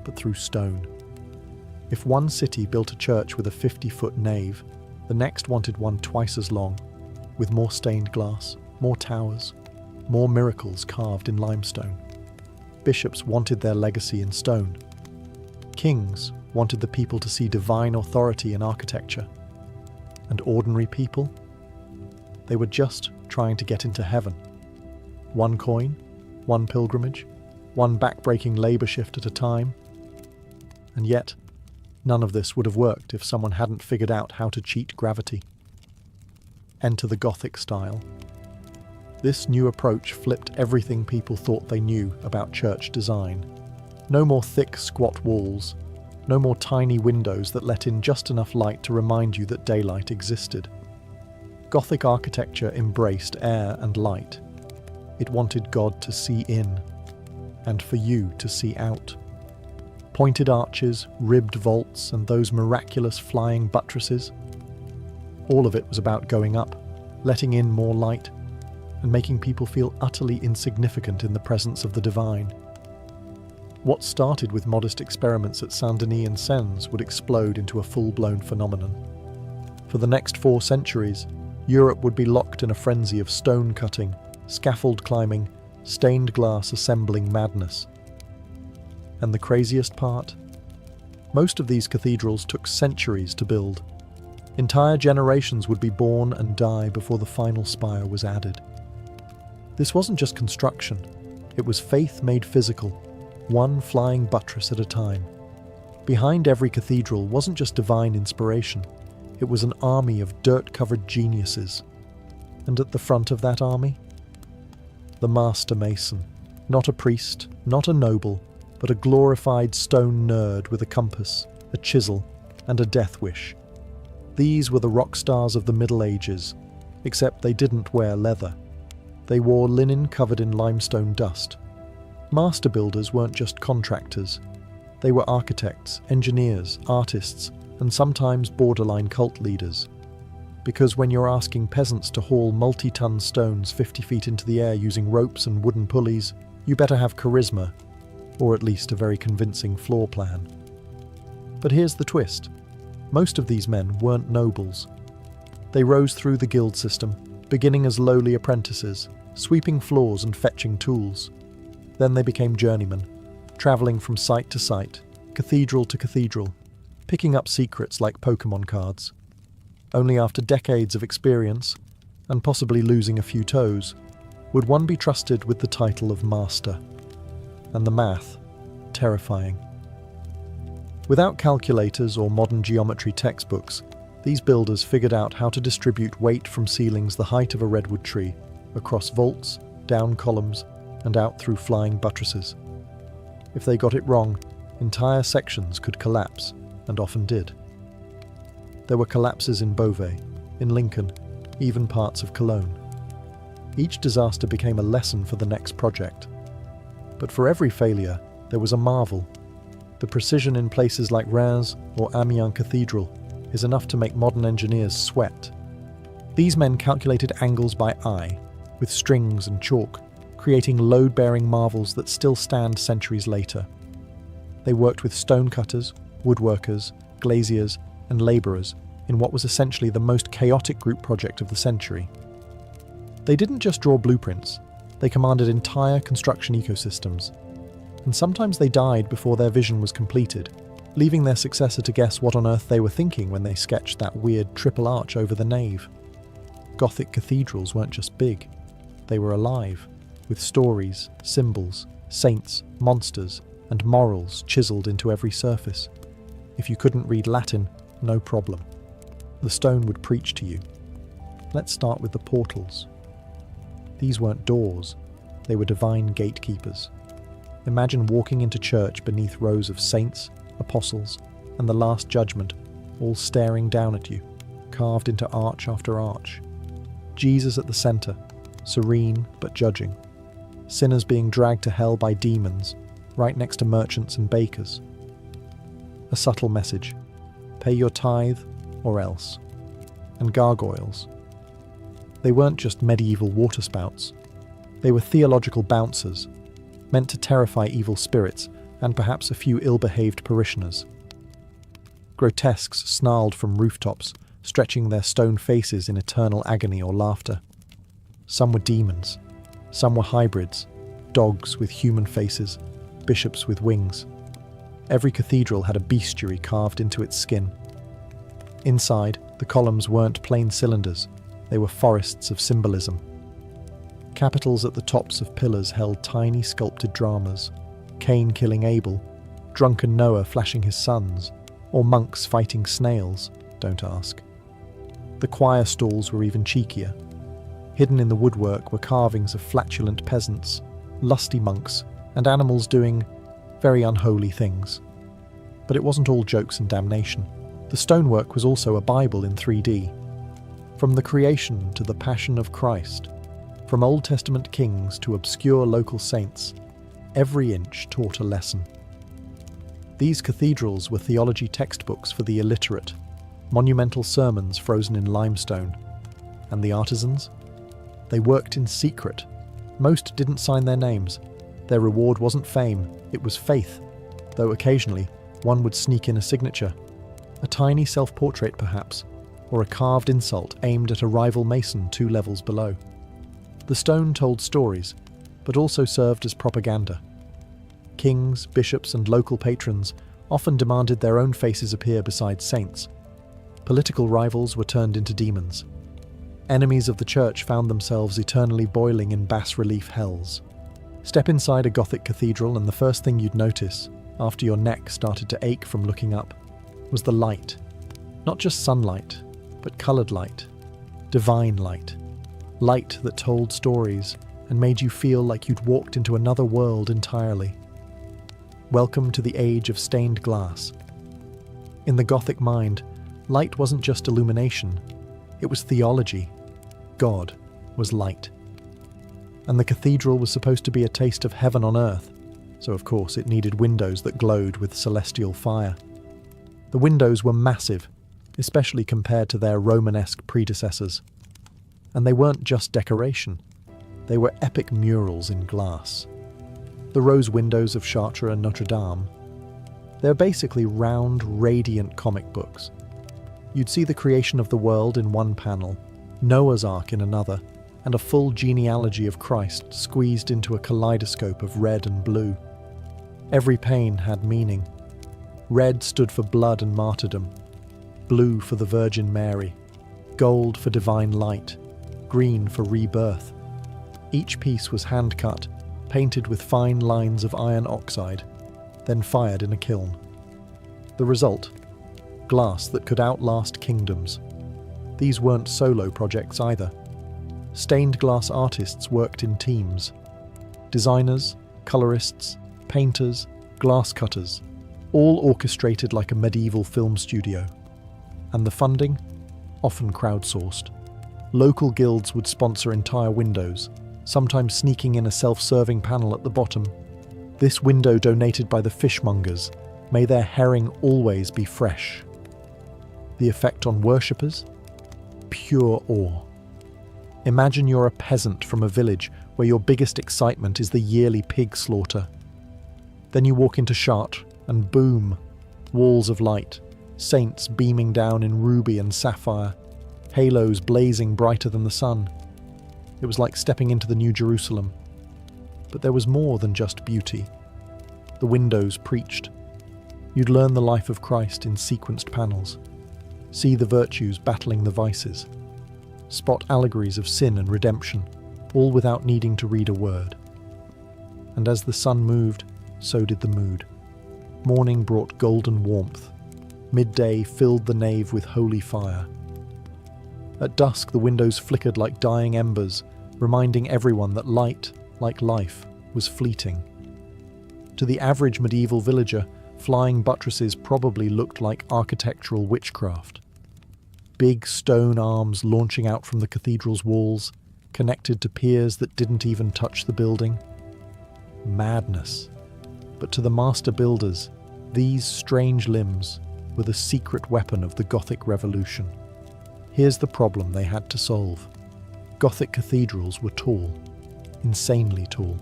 but through stone. If one city built a church with a 50-foot nave, the next wanted one twice as long, with more stained glass, more towers, more miracles carved in limestone. Bishops wanted their legacy in stone. Kings wanted the people to see divine authority in architecture. And ordinary people? They were just trying to get into heaven. One coin, one pilgrimage, one back-breaking labour shift at a time. And yet, none of this would have worked if someone hadn't figured out how to cheat gravity. Enter the Gothic style. This new approach flipped everything people thought they knew about church design. No more thick, squat walls. No more tiny windows that let in just enough light to remind you that daylight existed. Gothic architecture embraced air and light. It wanted God to see in, and for you to see out. Pointed arches, ribbed vaults, and those miraculous flying buttresses. All of it was about going up, letting in more light, and making people feel utterly insignificant in the presence of the divine. What started with modest experiments at Saint-Denis and Sens would explode into a full-blown phenomenon. For the next 4 centuries, Europe would be locked in a frenzy of stone cutting, scaffold climbing, stained glass assembling madness. And the craziest part? Most of these cathedrals took centuries to build. Entire generations would be born and die before the final spire was added. This wasn't just construction, it was faith made physical, one flying buttress at a time. Behind every cathedral wasn't just divine inspiration, it was an army of dirt-covered geniuses. And at the front of that army? The master mason, not a priest, not a noble, but a glorified stone nerd with a compass, a chisel, and a death wish. These were the rock stars of the Middle Ages, except they didn't wear leather. They wore linen covered in limestone dust. Master builders weren't just contractors. They were architects, engineers, artists, and sometimes borderline cult leaders. Because when you're asking peasants to haul multi-ton stones 50 feet into the air using ropes and wooden pulleys, you better have charisma, or at least a very convincing floor plan. But here's the twist. Most of these men weren't nobles. They rose through the guild system, beginning as lowly apprentices, sweeping floors and fetching tools. Then they became journeymen, travelling from site to site, cathedral to cathedral, picking up secrets like Pokemon cards. Only after decades of experience, and possibly losing a few toes, would one be trusted with the title of master. And the math, terrifying. Without calculators or modern geometry textbooks, these builders figured out how to distribute weight from ceilings the height of a redwood tree, across vaults, down columns, and out through flying buttresses. If they got it wrong, entire sections could collapse, and often did. There were collapses in Beauvais, in Lincoln, even parts of Cologne. Each disaster became a lesson for the next project. But for every failure, there was a marvel. The precision in places like Reims or Amiens Cathedral is enough to make modern engineers sweat. These men calculated angles by eye, with strings and chalk, creating load-bearing marvels that still stand centuries later. They worked with stonecutters, woodworkers, glaziers, and labourers in what was essentially the most chaotic group project of the century. They didn't just draw blueprints, they commanded entire construction ecosystems. And sometimes they died before their vision was completed, leaving their successor to guess what on earth they were thinking when they sketched that weird triple arch over the nave. Gothic cathedrals weren't just big, they were alive, with stories, symbols, saints, monsters, and morals chiselled into every surface. If you couldn't read Latin, no problem. The stone would preach to you. Let's start with the portals. These weren't doors, they were divine gatekeepers. Imagine walking into church beneath rows of saints, apostles, and the Last Judgment, all staring down at you, carved into arch after arch. Jesus at the centre, serene but judging. Sinners being dragged to hell by demons, right next to merchants and bakers. A subtle message: pay your tithe or else. And gargoyles. They weren't just medieval waterspouts. They were theological bouncers, meant to terrify evil spirits and perhaps a few ill-behaved parishioners. Grotesques snarled from rooftops, stretching their stone faces in eternal agony or laughter. Some were demons. Some were hybrids, dogs with human faces, bishops with wings. Every cathedral had a bestiary carved into its skin. Inside, the columns weren't plain cylinders. They were forests of symbolism. Capitals at the tops of pillars held tiny sculpted dramas, Cain killing Abel, drunken Noah flashing his sons, or monks fighting snails, don't ask. The choir stalls were even cheekier. Hidden in the woodwork were carvings of flatulent peasants, lusty monks, and animals doing very unholy things. But it wasn't all jokes and damnation. The stonework was also a Bible in 3D. From the creation to the Passion of Christ, from Old Testament kings to obscure local saints, every inch taught a lesson. These cathedrals were theology textbooks for the illiterate, monumental sermons frozen in limestone. And the artisans? They worked in secret. Most didn't sign their names. Their reward wasn't fame, it was faith, though occasionally one would sneak in a signature. A tiny self-portrait perhaps, or a carved insult aimed at a rival mason 2 levels below. The stone told stories, but also served as propaganda. Kings, bishops, and local patrons often demanded their own faces appear beside saints. Political rivals were turned into demons. Enemies of the church found themselves eternally boiling in bas-relief hells. Step inside a Gothic cathedral and the first thing you'd notice, after your neck started to ache from looking up, was the light. Not just sunlight, but coloured light. Divine light. Light that told stories and made you feel like you'd walked into another world entirely. Welcome to the age of stained glass. In the Gothic mind, light wasn't just illumination, it was theology. God was light. And the cathedral was supposed to be a taste of heaven on earth, so of course it needed windows that glowed with celestial fire. The windows were massive, especially compared to their Romanesque predecessors. And they weren't just decoration, they were epic murals in glass. The rose windows of Chartres and Notre Dame. They're basically round, radiant comic books. You'd see the creation of the world in one panel, Noah's Ark in another, and a full genealogy of Christ squeezed into a kaleidoscope of red and blue. Every pane had meaning. Red stood for blood and martyrdom, blue for the Virgin Mary, gold for divine light, green for rebirth. Each piece was hand-cut, painted with fine lines of iron oxide, then fired in a kiln. The result? Glass that could outlast kingdoms. These weren't solo projects either. Stained glass artists worked in teams. Designers, colorists, painters, glass cutters, all orchestrated like a medieval film studio. And the funding? Often crowdsourced. Local guilds would sponsor entire windows, sometimes sneaking in a self-serving panel at the bottom. This window donated by the fishmongers. May their herring always be fresh. The effect on worshippers? Pure awe. Imagine you're a peasant from a village where your biggest excitement is the yearly pig slaughter. Then you walk into Chartres and boom, walls of light, saints beaming down in ruby and sapphire, halos blazing brighter than the sun. It was like stepping into the New Jerusalem. But there was more than just beauty. The windows preached. You'd learn the life of Christ in sequenced panels, see the virtues battling the vices, spot allegories of sin and redemption, all without needing to read a word. And as the sun moved, so did the mood. Morning brought golden warmth. Midday filled the nave with holy fire. At dusk, the windows flickered like dying embers, reminding everyone that light, like life, was fleeting. To the average medieval villager, flying buttresses probably looked like architectural witchcraft. Big stone arms launching out from the cathedral's walls, connected to piers that didn't even touch the building. Madness. But to the master builders, these strange limbs were the secret weapon of the Gothic Revolution. Here's the problem they had to solve. Gothic cathedrals were tall, insanely tall.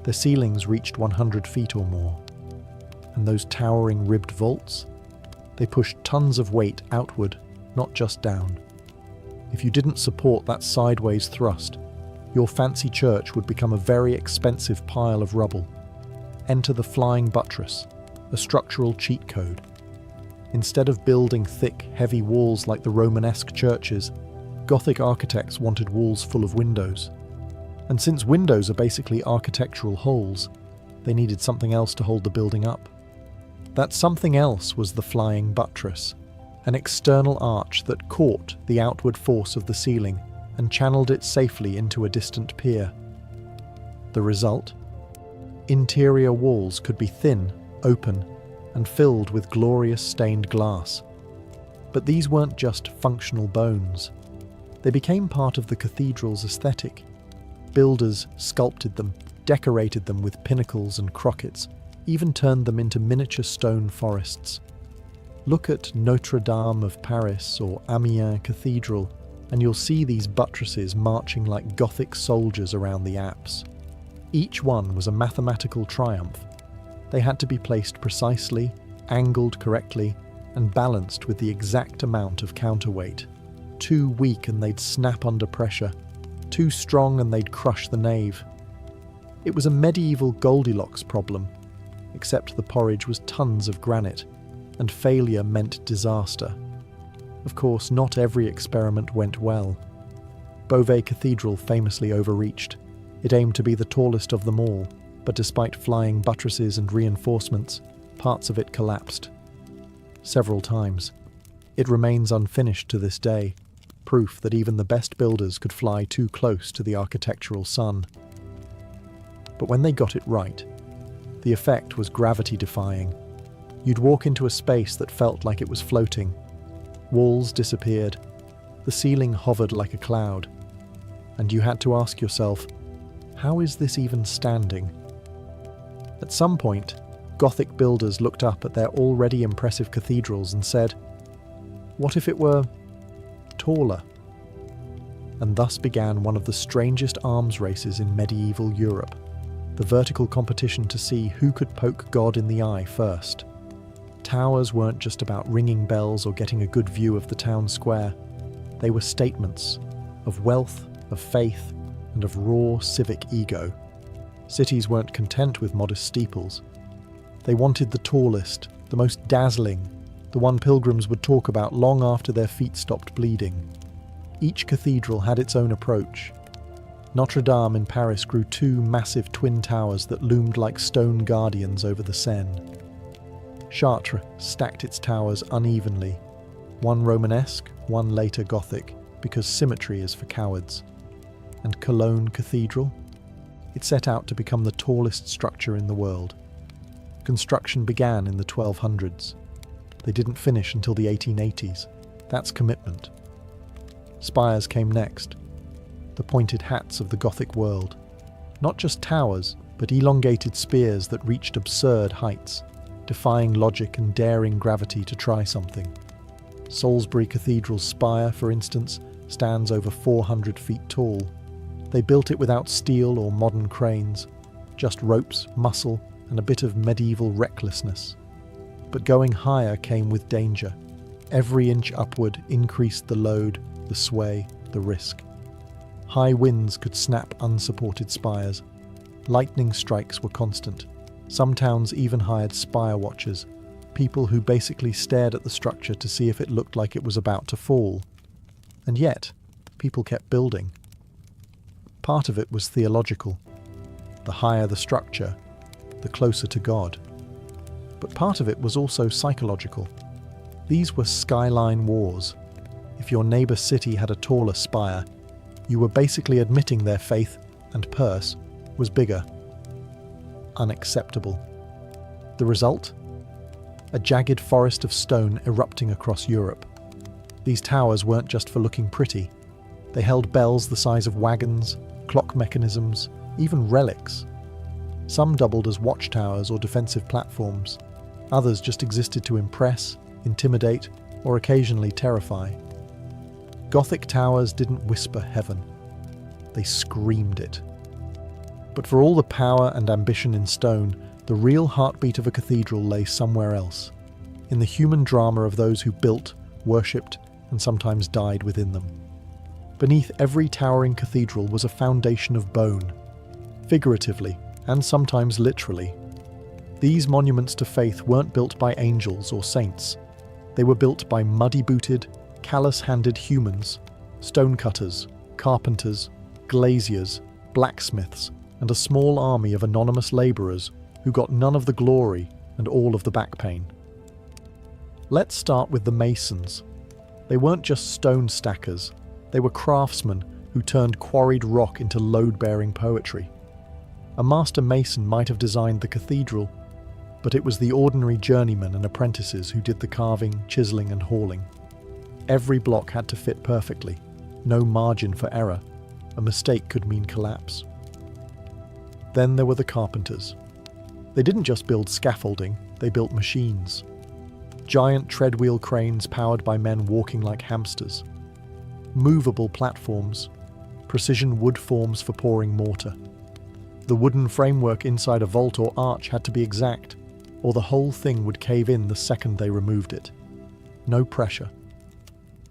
Their ceilings reached 100 feet or more. And those towering ribbed vaults? They pushed tons of weight outward, not just down. If you didn't support that sideways thrust, your fancy church would become a very expensive pile of rubble. Enter the flying buttress, a structural cheat code. Instead of building thick, heavy walls like the Romanesque churches, Gothic architects wanted walls full of windows. And since windows are basically architectural holes, they needed something else to hold the building up. That something else was the flying buttress, an external arch that caught the outward force of the ceiling and channeled it safely into a distant pier. The result? Interior walls could be thin, open, and filled with glorious stained glass. But these weren't just functional bones. They became part of the cathedral's aesthetic. Builders sculpted them, decorated them with pinnacles and crockets, even turned them into miniature stone forests. Look at Notre Dame of Paris or Amiens Cathedral, and you'll see these buttresses marching like Gothic soldiers around the apse. Each one was a mathematical triumph. They had to be placed precisely, angled correctly, and balanced with the exact amount of counterweight. Too weak and they'd snap under pressure. Too strong and they'd crush the nave. It was a medieval Goldilocks problem, except the porridge was tons of granite, and failure meant disaster. Of course, not every experiment went well. Beauvais Cathedral famously overreached. It aimed to be the tallest of them all, but despite flying buttresses and reinforcements, parts of it collapsed. Several times. It remains unfinished to this day, proof that even the best builders could fly too close to the architectural sun. But when they got it right, the effect was gravity-defying. You'd walk into a space that felt like it was floating. Walls disappeared. The ceiling hovered like a cloud. And you had to ask yourself, how is this even standing? At some point, Gothic builders looked up at their already impressive cathedrals and said, what if it were taller? And thus began one of the strangest arms races in medieval Europe, the vertical competition to see who could poke God in the eye first. Towers weren't just about ringing bells or getting a good view of the town square. They were statements of wealth, of faith, and of raw civic ego. Cities weren't content with modest steeples. They wanted the tallest, the most dazzling, the one pilgrims would talk about long after their feet stopped bleeding. Each cathedral had its own approach. Notre Dame in Paris grew two massive twin towers that loomed like stone guardians over the Seine. Chartres stacked its towers unevenly, one Romanesque, one later Gothic, because symmetry is for cowards. And Cologne Cathedral? It set out to become the tallest structure in the world. Construction began in the 1200s. They didn't finish until the 1880s. That's commitment. Spires came next. The pointed hats of the Gothic world. Not just towers, but elongated spears that reached absurd heights, defying logic and daring gravity to try something. Salisbury Cathedral's spire, for instance, stands over 400 feet tall. They built it without steel or modern cranes, just ropes, muscle, and a bit of medieval recklessness. But going higher came with danger. Every inch upward increased the load, the sway, the risk. High winds could snap unsupported spires. Lightning strikes were constant. Some towns even hired spire watchers, people who basically stared at the structure to see if it looked like it was about to fall. And yet, people kept building. Part of it was theological. The higher the structure, the closer to God. But part of it was also psychological. These were skyline wars. If your neighbour city had a taller spire, you were basically admitting their faith and purse was bigger. Unacceptable. The result? A jagged forest of stone erupting across Europe. These towers weren't just for looking pretty. They held bells the size of wagons, clock mechanisms, even relics. Some doubled as watchtowers or defensive platforms. Others just existed to impress, intimidate, or occasionally terrify. Gothic towers didn't whisper heaven. They screamed it. But for all the power and ambition in stone, the real heartbeat of a cathedral lay somewhere else, in the human drama of those who built, worshipped, and sometimes died within them. Beneath every towering cathedral was a foundation of bone, figuratively and sometimes literally. These monuments to faith weren't built by angels or saints. They were built by muddy-booted, callous-handed humans, stonecutters, carpenters, glaziers, blacksmiths, and a small army of anonymous labourers who got none of the glory and all of the back pain. Let's start with the masons. They weren't just stone stackers, they were craftsmen who turned quarried rock into load-bearing poetry. A master mason might have designed the cathedral, but it was the ordinary journeymen and apprentices who did the carving, chiselling and hauling. Every block had to fit perfectly, no margin for error. A mistake could mean collapse. Then there were the carpenters. They didn't just build scaffolding, they built machines. Giant treadwheel cranes powered by men walking like hamsters. Movable platforms, precision wood forms for pouring mortar. The wooden framework inside a vault or arch had to be exact, or the whole thing would cave in the second they removed it. No pressure.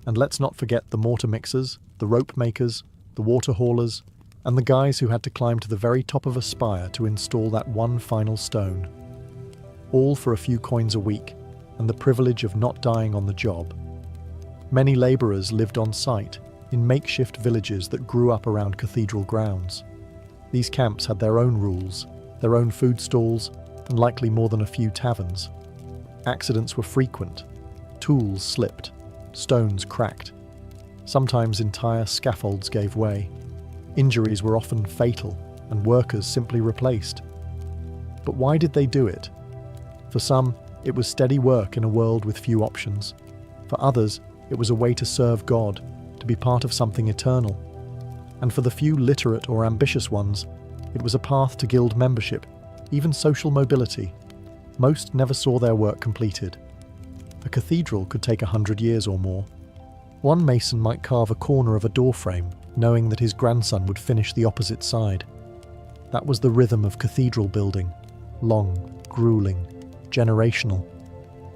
And let's not forget the mortar mixers, the rope makers, the water haulers, and the guys who had to climb to the very top of a spire to install that one final stone. All for a few coins a week, and the privilege of not dying on the job. Many labourers lived on site, in makeshift villages that grew up around cathedral grounds. These camps had their own rules, their own food stalls, and likely more than a few taverns. Accidents were frequent. Tools slipped, stones cracked. Sometimes entire scaffolds gave way. Injuries were often fatal, and workers simply replaced. But why did they do it? For some, it was steady work in a world with few options. For others, it was a way to serve God, to be part of something eternal. And for the few literate or ambitious ones, it was a path to guild membership, even social mobility. Most never saw their work completed. A cathedral could take 100 years or more. One mason might carve a corner of a doorframe, knowing that his grandson would finish the opposite side. That was the rhythm of cathedral building. Long, grueling, generational.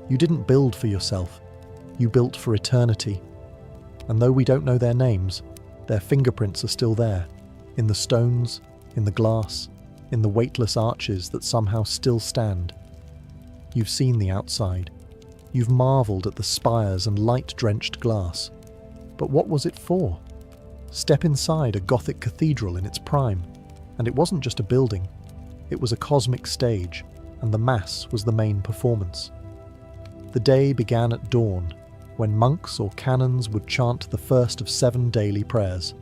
You didn't build for yourself. You built for eternity. And though we don't know their names, their fingerprints are still there, in the stones, in the glass, in the weightless arches that somehow still stand. You've seen the outside. You've marvelled at the spires and light-drenched glass. But what was it for? Step inside a Gothic cathedral in its prime, and it wasn't just a building. It was a cosmic stage, and the Mass was the main performance. The day began at dawn, when monks or canons would chant the first of 7 daily prayers.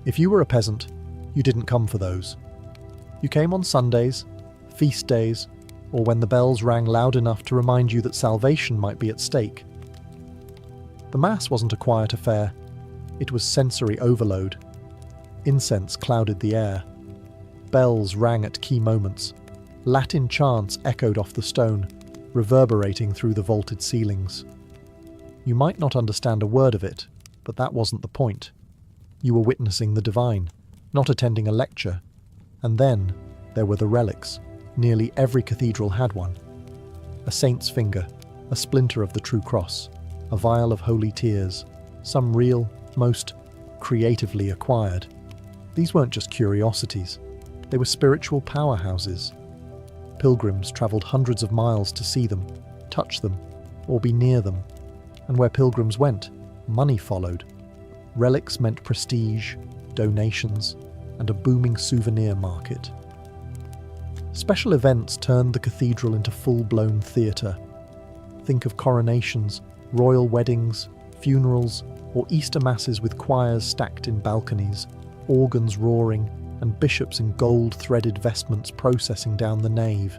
If you were a peasant, you didn't come for those. You came on Sundays, feast days, or when the bells rang loud enough to remind you that salvation might be at stake. The Mass wasn't a quiet affair. It was sensory overload. Incense clouded the air. Bells rang at key moments. Latin chants echoed off the stone, reverberating through the vaulted ceilings. You might not understand a word of it, but that wasn't the point. You were witnessing the divine, not attending a lecture. And then there were the relics. Nearly every cathedral had one. A saint's finger, a splinter of the true cross, a vial of holy tears, some real, most creatively acquired. These weren't just curiosities. They were spiritual powerhouses. Pilgrims travelled hundreds of miles to see them, touch them, or be near them. And where pilgrims went, money followed. Relics meant prestige, donations, and a booming souvenir market. Special events turned the cathedral into full-blown theatre. Think of coronations, royal weddings, funerals, or Easter masses with choirs stacked in balconies, organs roaring, and bishops in gold-threaded vestments processing down the nave.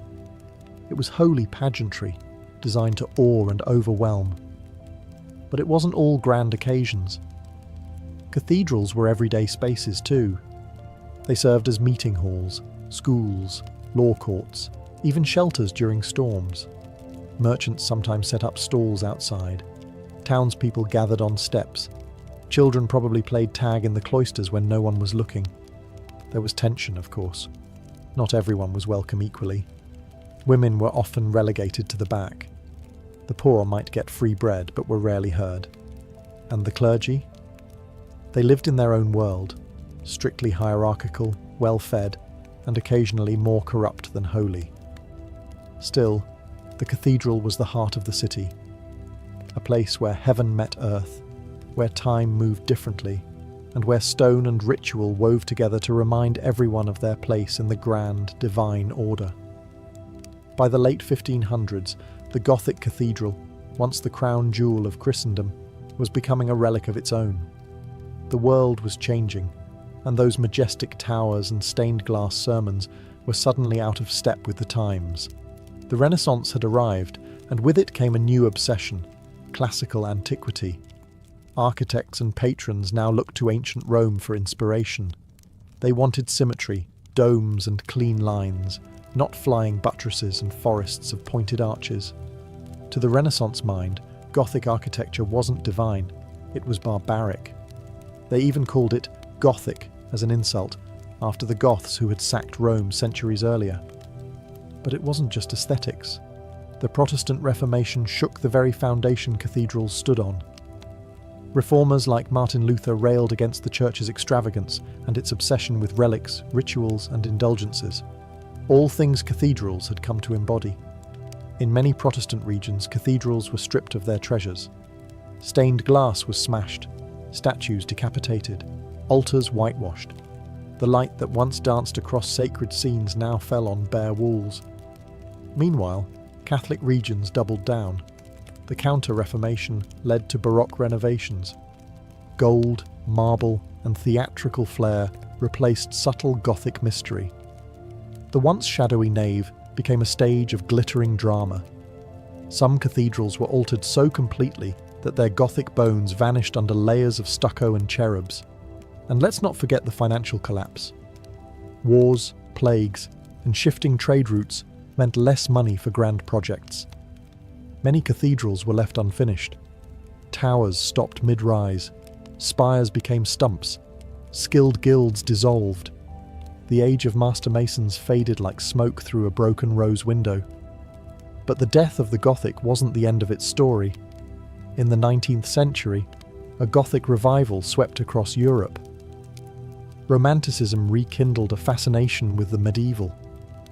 It was holy pageantry, designed to awe and overwhelm. But it wasn't all grand occasions. Cathedrals were everyday spaces too. They served as meeting halls, schools, law courts, even shelters during storms. Merchants sometimes set up stalls outside. Townspeople gathered on steps. Children probably played tag in the cloisters when no one was looking. There was tension, of course. Not everyone was welcome equally. Women were often relegated to the back. The poor might get free bread, but were rarely heard. And the clergy? They lived in their own world, strictly hierarchical, well-fed, and occasionally more corrupt than holy. Still, the cathedral was the heart of the city, a place where heaven met earth, where time moved differently, and where stone and ritual wove together to remind everyone of their place in the grand, divine order. By the late 1500s, the Gothic cathedral, once the crown jewel of Christendom, was becoming a relic of its own. The world was changing, and those majestic towers and stained glass sermons were suddenly out of step with the times. The Renaissance had arrived, and with it came a new obsession: classical antiquity. Architects and patrons now looked to ancient Rome for inspiration. They wanted symmetry, domes and clean lines, not flying buttresses and forests of pointed arches. To the Renaissance mind, Gothic architecture wasn't divine, it was barbaric. They even called it Gothic as an insult, after the Goths who had sacked Rome centuries earlier. But it wasn't just aesthetics. The Protestant Reformation shook the very foundation cathedrals stood on. Reformers like Martin Luther railed against the Church's extravagance and its obsession with relics, rituals, and indulgences. All things cathedrals had come to embody. In many Protestant regions, cathedrals were stripped of their treasures. Stained glass was smashed, statues decapitated, altars whitewashed. The light that once danced across sacred scenes now fell on bare walls. Meanwhile, Catholic regions doubled down. The Counter-Reformation led to Baroque renovations. Gold, marble, and theatrical flair replaced subtle Gothic mystery. The once shadowy nave became a stage of glittering drama. Some cathedrals were altered so completely that their Gothic bones vanished under layers of stucco and cherubs. And let's not forget the financial collapse. Wars, plagues, and shifting trade routes meant less money for grand projects. Many cathedrals were left unfinished. Towers stopped mid-rise. Spires became stumps. Skilled guilds dissolved. The age of master masons faded like smoke through a broken rose window. But the death of the Gothic wasn't the end of its story. In the 19th century, a Gothic revival swept across Europe. Romanticism rekindled a fascination with the medieval.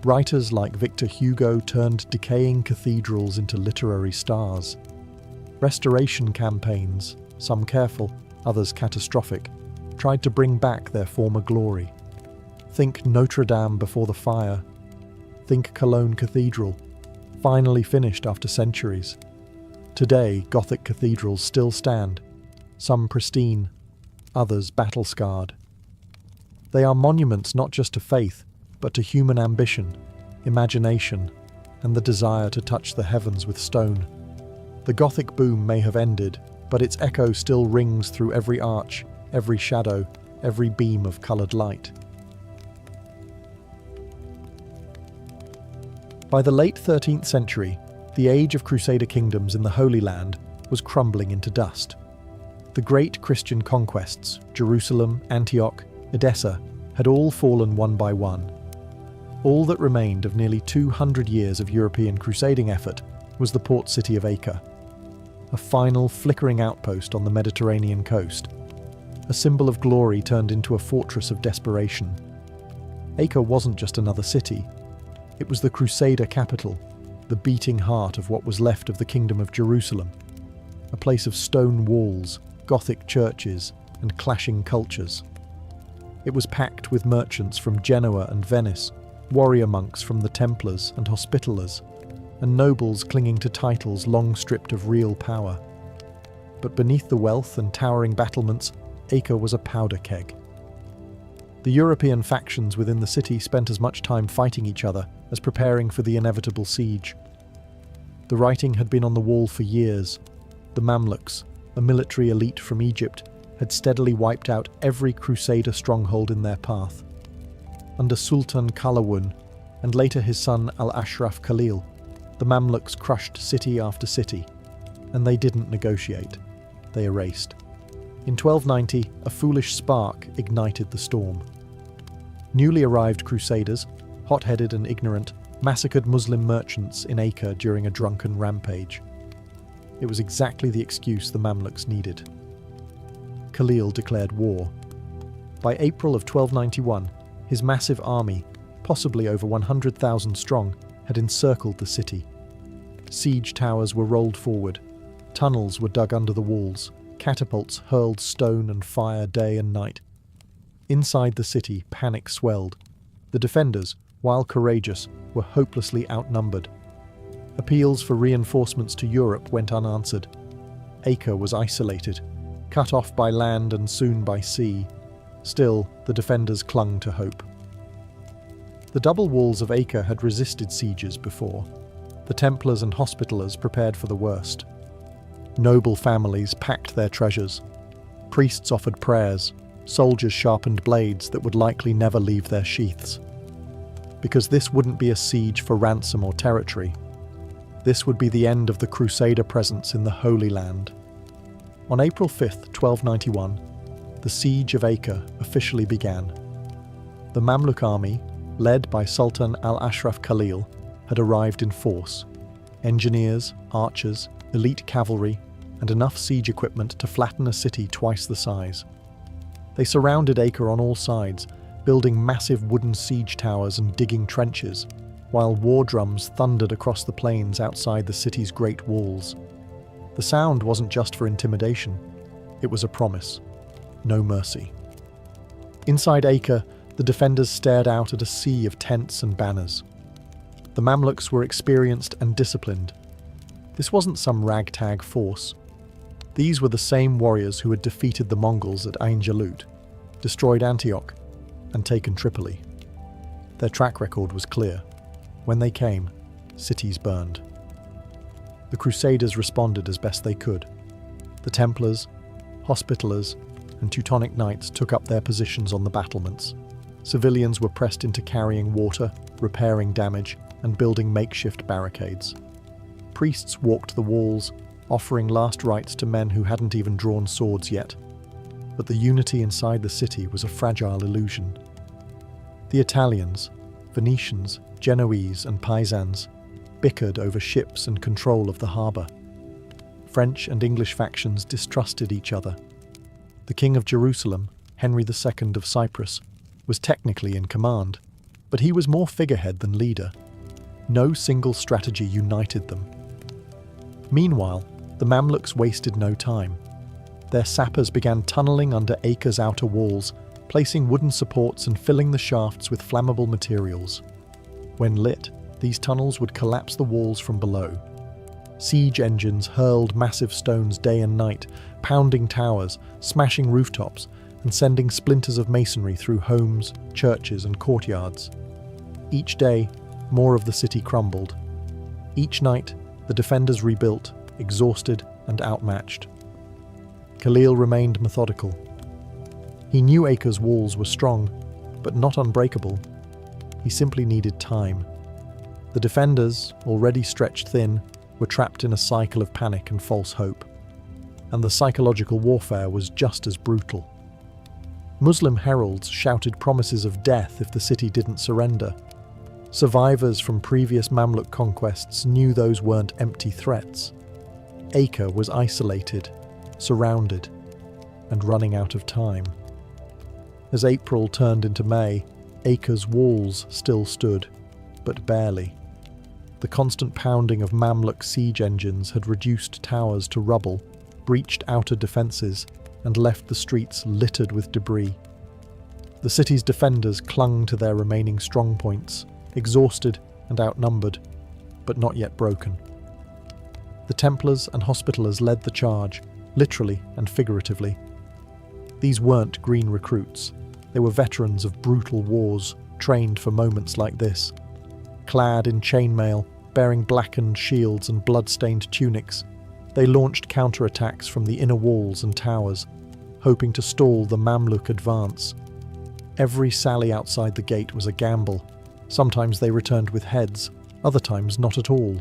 Writers like Victor Hugo turned decaying cathedrals into literary stars. Restoration campaigns, some careful, others catastrophic, tried to bring back their former glory. Think Notre Dame before the fire. Think Cologne Cathedral, finally finished after centuries. Today, Gothic cathedrals still stand, some pristine, others battle-scarred. They are monuments not just to faith, but to human ambition, imagination, and the desire to touch the heavens with stone. The Gothic boom may have ended, but its echo still rings through every arch, every shadow, every beam of coloured light. By the late 13th century, the age of Crusader kingdoms in the Holy Land was crumbling into dust. The great Christian conquests, Jerusalem, Antioch, Edessa, had all fallen one by one. All that remained of nearly 200 years of European crusading effort was the port city of Acre, a final flickering outpost on the Mediterranean coast, a symbol of glory turned into a fortress of desperation. Acre wasn't just another city, it was the Crusader capital, the beating heart of what was left of the Kingdom of Jerusalem, a place of stone walls, Gothic churches, and clashing cultures. It was packed with merchants from Genoa and Venice, warrior monks from the Templars and Hospitallers, and nobles clinging to titles long stripped of real power. But beneath the wealth and towering battlements, Acre was a powder keg. The European factions within the city spent as much time fighting each other as preparing for the inevitable siege. The writing had been on the wall for years. The Mamluks, a military elite from Egypt, had steadily wiped out every Crusader stronghold in their path. Under Sultan Qalawun, and later his son Al-Ashraf Khalil, the Mamluks crushed city after city, and they didn't negotiate. They erased. In 1290, a foolish spark ignited the storm. Newly arrived crusaders, hot-headed and ignorant, massacred Muslim merchants in Acre during a drunken rampage. It was exactly the excuse the Mamluks needed. Khalil declared war. By April of 1291, his massive army, possibly over 100,000 strong, had encircled the city. Siege towers were rolled forward, tunnels were dug under the walls, catapults hurled stone and fire day and night. Inside the city, panic swelled. The defenders, while courageous, were hopelessly outnumbered. Appeals for reinforcements to Europe went unanswered. Acre was isolated, cut off by land and soon by sea. Still, the defenders clung to hope. The double walls of Acre had resisted sieges before. The Templars and Hospitallers prepared for the worst. Noble families packed their treasures. Priests offered prayers. Soldiers sharpened blades that would likely never leave their sheaths. Because this wouldn't be a siege for ransom or territory. This would be the end of the Crusader presence in the Holy Land. On April 5th, 1291, the siege of Acre officially began. The Mamluk army, led by Sultan al-Ashraf Khalil, had arrived in force. Engineers, archers, elite cavalry, and enough siege equipment to flatten a city twice the size. They surrounded Acre on all sides, building massive wooden siege towers and digging trenches, while war drums thundered across the plains outside the city's great walls. The sound wasn't just for intimidation, it was a promise. No mercy. Inside Acre, the defenders stared out at a sea of tents and banners. The Mamluks were experienced and disciplined. This wasn't some ragtag force. These were the same warriors who had defeated the Mongols at Ain Jalut, destroyed Antioch, and taken Tripoli. Their track record was clear. When they came, cities burned. The Crusaders responded as best they could. The Templars, Hospitallers, and Teutonic Knights took up their positions on the battlements. Civilians were pressed into carrying water, repairing damage, and building makeshift barricades. Priests walked the walls, offering last rites to men who hadn't even drawn swords yet. But the unity inside the city was a fragile illusion. The Italians, Venetians, Genoese, and Pisans bickered over ships and control of the harbour. French and English factions distrusted each other. The King of Jerusalem, Henry II of Cyprus, was technically in command, but he was more figurehead than leader. No single strategy united them. Meanwhile, the Mamluks wasted no time. Their sappers began tunneling under Acre's outer walls, placing wooden supports and filling the shafts with flammable materials. When lit, these tunnels would collapse the walls from below. Siege engines hurled massive stones day and night, pounding towers, smashing rooftops, and sending splinters of masonry through homes, churches, and courtyards. Each day, more of the city crumbled. Each night, the defenders rebuilt, exhausted and outmatched. Khalil remained methodical. He knew Acre's walls were strong, but not unbreakable. He simply needed time. The defenders, already stretched thin, were trapped in a cycle of panic and false hope. And the psychological warfare was just as brutal. Muslim heralds shouted promises of death if the city didn't surrender. Survivors from previous Mamluk conquests knew those weren't empty threats. Acre was isolated, surrounded, and running out of time. As April turned into May, Acre's walls still stood, but barely. The constant pounding of Mamluk siege engines had reduced towers to rubble, breached outer defences, and left the streets littered with debris. The city's defenders clung to their remaining strongpoints, exhausted and outnumbered, but not yet broken. The Templars and Hospitallers led the charge, literally and figuratively. These weren't green recruits. They were veterans of brutal wars, trained for moments like this. Clad in chainmail, bearing blackened shields and blood-stained tunics, they launched counterattacks from the inner walls and towers, hoping to stall the Mamluk advance. Every sally outside the gate was a gamble. Sometimes they returned with heads, other times not at all.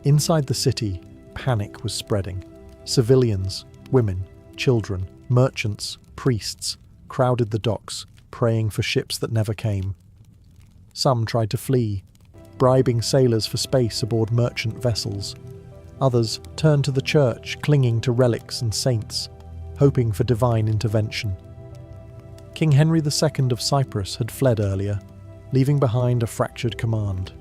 Inside the city, panic was spreading. Civilians, women, children, merchants, priests, crowded the docks, praying for ships that never came. Some tried to flee, bribing sailors for space aboard merchant vessels. Others turned to the church, clinging to relics and saints, hoping for divine intervention. King Henry II of Cyprus had fled earlier, leaving behind a fractured command.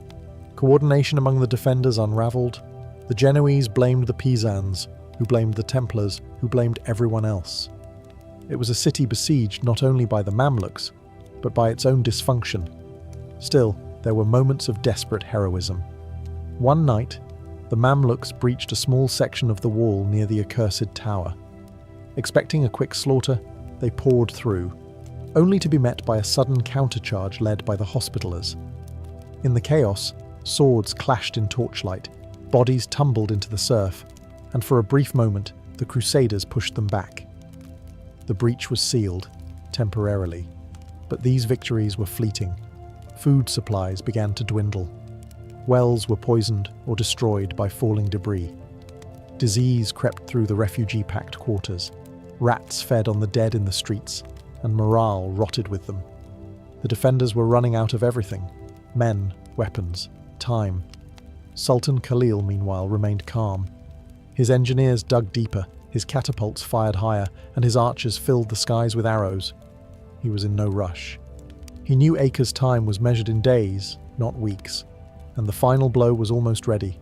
Coordination among the defenders unravelled. The Genoese blamed the Pisans, who blamed the Templars, who blamed everyone else. It was a city besieged not only by the Mamluks, but by its own dysfunction. Still, there were moments of desperate heroism. One night, the Mamluks breached a small section of the wall near the accursed tower. Expecting a quick slaughter, they poured through, only to be met by a sudden countercharge led by the Hospitallers. In the chaos, swords clashed in torchlight, bodies tumbled into the surf, and for a brief moment, the Crusaders pushed them back. The breach was sealed, temporarily, but these victories were fleeting. Food supplies began to dwindle. Wells were poisoned or destroyed by falling debris. Disease crept through the refugee-packed quarters. Rats fed on the dead in the streets, and morale rotted with them. The defenders were running out of everything: men, weapons, time. Sultan Khalil, meanwhile, remained calm. His engineers dug deeper, his catapults fired higher, and his archers filled the skies with arrows. He was in no rush. He knew Acre's time was measured in days, not weeks, and the final blow was almost ready.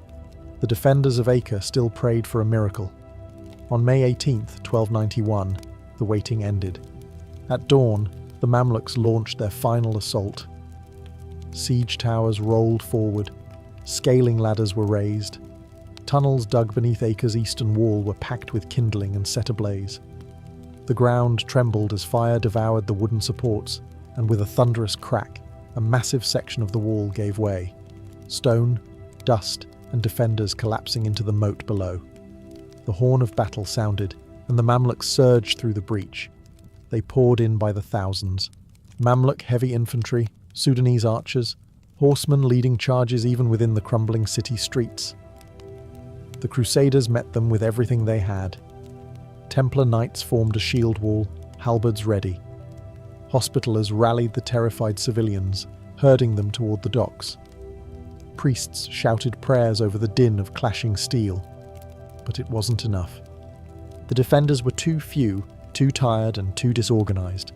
The defenders of Acre still prayed for a miracle. On May 18th, 1291, the waiting ended. At dawn, the Mamluks launched their final assault. Siege towers rolled forward, scaling ladders were raised. Tunnels dug beneath Acre's eastern wall were packed with kindling and set ablaze. The ground trembled as fire devoured the wooden supports, and with a thunderous crack, a massive section of the wall gave way. Stone, dust, and defenders collapsing into the moat below. The horn of battle sounded, and the Mamluks surged through the breach. They poured in by the thousands. Mamluk heavy infantry, Sudanese archers, horsemen leading charges even within the crumbling city streets. The Crusaders met them with everything they had. Templar knights formed a shield wall, halberds ready. Hospitallers rallied the terrified civilians, herding them toward the docks. Priests shouted prayers over the din of clashing steel. But it wasn't enough. The defenders were too few, too tired, and too disorganized.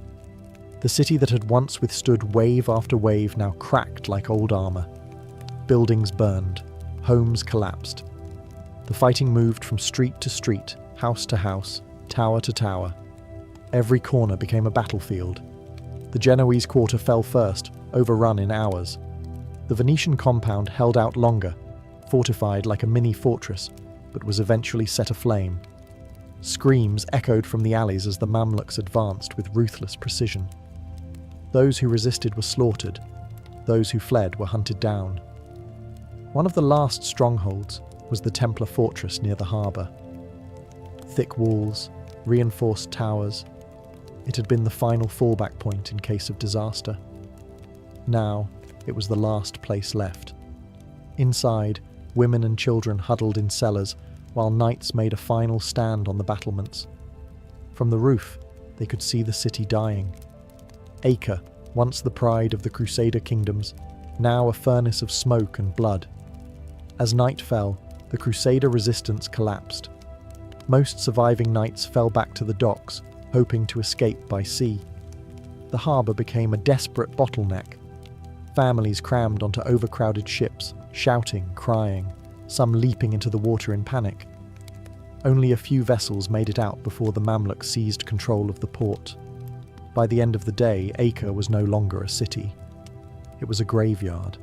The city that had once withstood wave after wave now cracked like old armor. Buildings burned, homes collapsed. The fighting moved from street to street, house to house, tower to tower. Every corner became a battlefield. The Genoese quarter fell first, overrun in hours. The Venetian compound held out longer, fortified like a mini fortress, but was eventually set aflame. Screams echoed from the alleys as the Mamluks advanced with ruthless precision. Those who resisted were slaughtered. Those who fled were hunted down. One of the last strongholds was the Templar fortress near the harbour. Thick walls, reinforced towers. It had been the final fallback point in case of disaster. Now, it was the last place left. Inside, women and children huddled in cellars, while knights made a final stand on the battlements. From the roof, they could see the city dying. Acre, once the pride of the Crusader kingdoms, now a furnace of smoke and blood. As night fell, the Crusader resistance collapsed. Most surviving knights fell back to the docks, hoping to escape by sea. The harbour became a desperate bottleneck. Families crammed onto overcrowded ships, shouting, crying, some leaping into the water in panic. Only a few vessels made it out before the Mamluk seized control of the port. By the end of the day, Acre was no longer a city. It was a graveyard.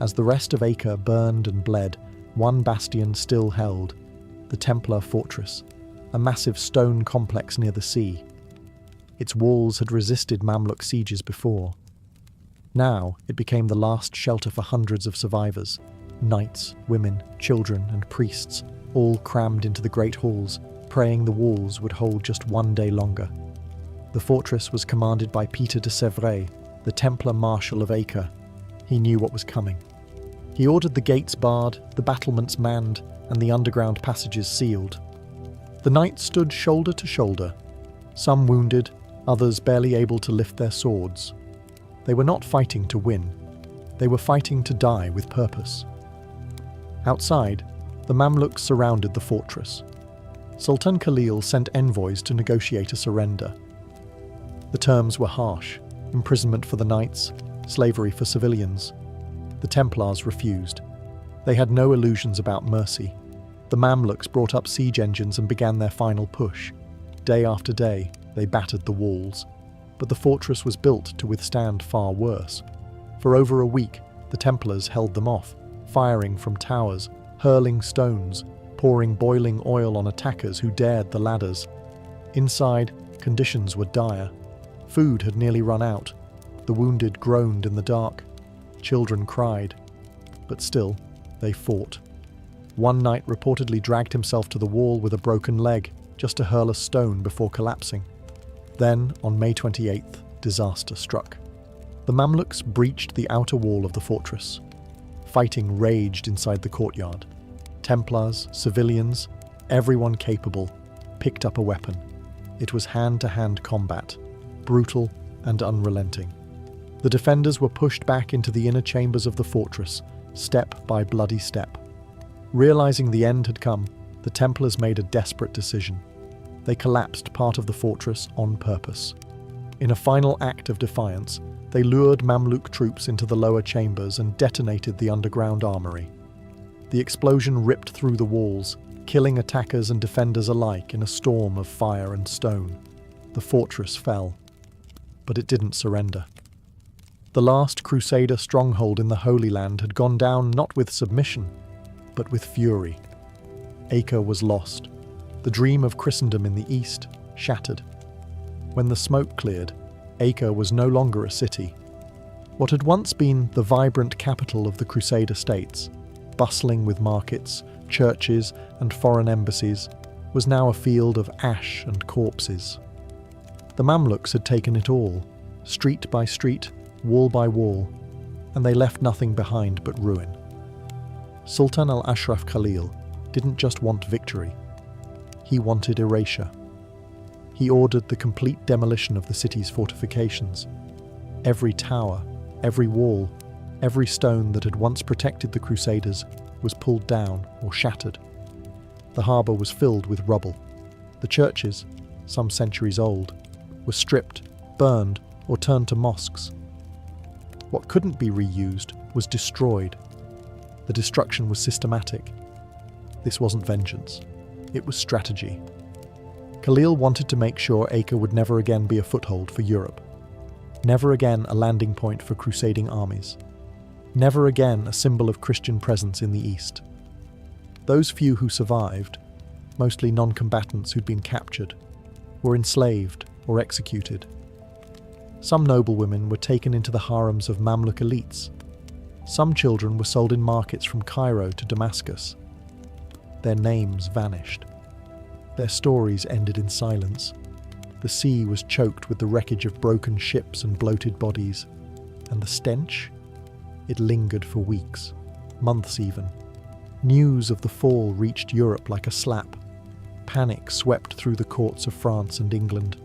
As the rest of Acre burned and bled, one bastion still held, the Templar fortress, a massive stone complex near the sea. Its walls had resisted Mamluk sieges before. Now it became the last shelter for hundreds of survivors, knights, women, children, and priests, all crammed into the great halls, praying the walls would hold just one day longer. The fortress was commanded by Peter de Sèvres, the Templar Marshal of Acre. He knew what was coming. He ordered the gates barred, the battlements manned, and the underground passages sealed. The knights stood shoulder to shoulder, some wounded, others barely able to lift their swords. They were not fighting to win. They were fighting to die with purpose. Outside, the Mamluks surrounded the fortress. Sultan Khalil sent envoys to negotiate a surrender. The terms were harsh: imprisonment for the knights, slavery for civilians. The Templars refused. They had no illusions about mercy. The Mamluks brought up siege engines and began their final push. Day after day, they battered the walls. But the fortress was built to withstand far worse. For over a week, the Templars held them off, firing from towers, hurling stones, pouring boiling oil on attackers who dared the ladders. Inside, conditions were dire. Food had nearly run out. The wounded groaned in the dark. Children cried. But still, they fought. One knight reportedly dragged himself to the wall with a broken leg, just to hurl a stone before collapsing. Then, on May 28th, disaster struck. The Mamluks breached the outer wall of the fortress. Fighting raged inside the courtyard. Templars, civilians, everyone capable, picked up a weapon. It was hand-to-hand combat, brutal and unrelenting. The defenders were pushed back into the inner chambers of the fortress, step by bloody step. Realizing the end had come, the Templars made a desperate decision. They collapsed part of the fortress on purpose. In a final act of defiance, they lured Mamluk troops into the lower chambers and detonated the underground armory. The explosion ripped through the walls, killing attackers and defenders alike in a storm of fire and stone. The fortress fell. But it didn't surrender. The last Crusader stronghold in the Holy Land had gone down not with submission, but with fury. Acre was lost. The dream of Christendom in the east shattered. When the smoke cleared, Acre was no longer a city. What had once been the vibrant capital of the Crusader states, bustling with markets, churches, and foreign embassies, was now a field of ash and corpses. The Mamluks had taken it all, street by street, wall by wall, and they left nothing behind but ruin. Sultan al-Ashraf Khalil didn't just want victory. He wanted erasure. He ordered the complete demolition of the city's fortifications. Every tower, every wall, every stone that had once protected the Crusaders was pulled down or shattered. The harbour was filled with rubble. The churches, some centuries old, were stripped, burned, or turned to mosques. What couldn't be reused was destroyed. The destruction was systematic. This wasn't vengeance. It was strategy. Khalil wanted to make sure Acre would never again be a foothold for Europe. Never again a landing point for crusading armies. Never again a symbol of Christian presence in the East. Those few who survived, mostly non-combatants who'd been captured, were enslaved or executed. Some noblewomen were taken into the harems of Mamluk elites. Some children were sold in markets from Cairo to Damascus. Their names vanished. Their stories ended in silence. The sea was choked with the wreckage of broken ships and bloated bodies. And the stench? It lingered for weeks, months even. News of the fall reached Europe like a slap. Panic swept through the courts of France and England.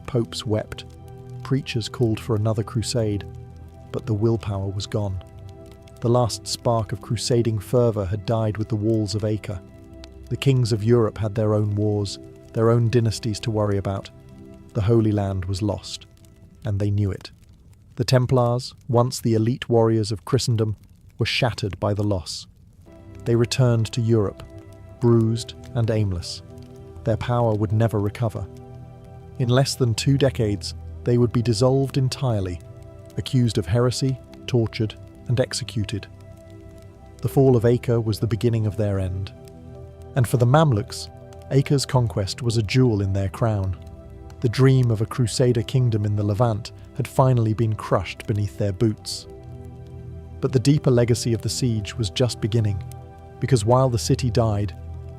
Popes wept. Preachers called for another crusade, but the willpower was gone. The last spark of crusading fervour had died with the walls of Acre. The kings of Europe had their own wars, their own dynasties to worry about. The Holy Land was lost, and they knew it. The Templars, once the elite warriors of Christendom, were shattered by the loss. They returned to Europe, bruised and aimless. Their power would never recover. In less than 2 decades, they would be dissolved entirely, accused of heresy, tortured, and executed. The fall of Acre was the beginning of their end. And for the Mamluks, Acre's conquest was a jewel in their crown. The dream of a Crusader kingdom in the Levant had finally been crushed beneath their boots. But the deeper legacy of the siege was just beginning, because while the city died,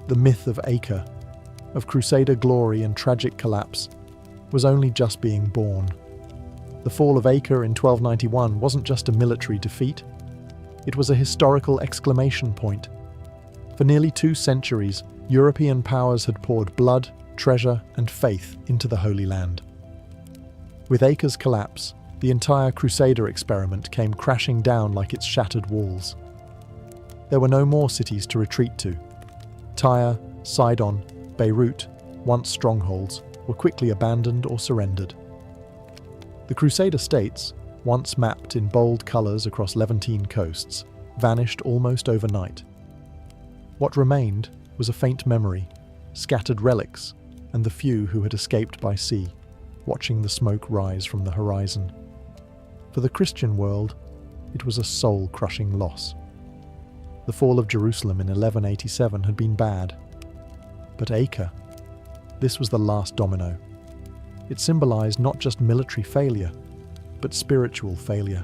the myth of Acre, of Crusader glory and tragic collapse, was only just being born. The fall of Acre in 1291 wasn't just a military defeat. It was a historical exclamation point. For nearly 2 centuries, European powers had poured blood, treasure, and faith into the Holy Land. With Acre's collapse, the entire Crusader experiment came crashing down like its shattered walls. There were no more cities to retreat to. Tyre, Sidon, Beirut, once strongholds, were quickly abandoned or surrendered. The Crusader states, once mapped in bold colours across Levantine coasts, vanished almost overnight. What remained was a faint memory, scattered relics, and the few who had escaped by sea, watching the smoke rise from the horizon. For the Christian world, it was a soul-crushing loss. The fall of Jerusalem in 1187 had been bad. But Acre, this was the last domino. It symbolised not just military failure, but spiritual failure.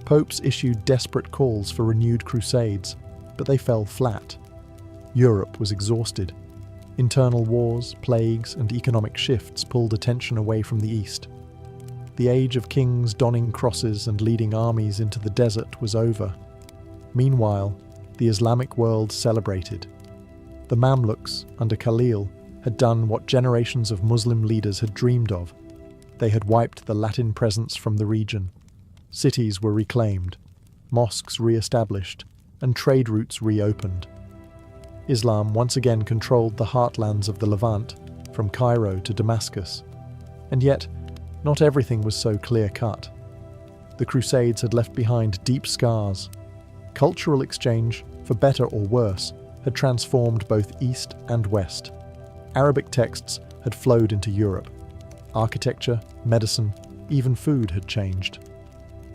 Popes issued desperate calls for renewed crusades, but they fell flat. Europe was exhausted. Internal wars, plagues, and economic shifts pulled attention away from the East. The age of kings donning crosses and leading armies into the desert was over. Meanwhile, the Islamic world celebrated. The Mamluks, under Khalil, had done what generations of Muslim leaders had dreamed of. They had wiped the Latin presence from the region. Cities were reclaimed, mosques re-established, and trade routes reopened. Islam once again controlled the heartlands of the Levant, from Cairo to Damascus. And yet, not everything was so clear-cut. The Crusades had left behind deep scars. Cultural exchange, for better or worse, had transformed both East and West. Arabic texts had flowed into Europe. Architecture, medicine, even food had changed.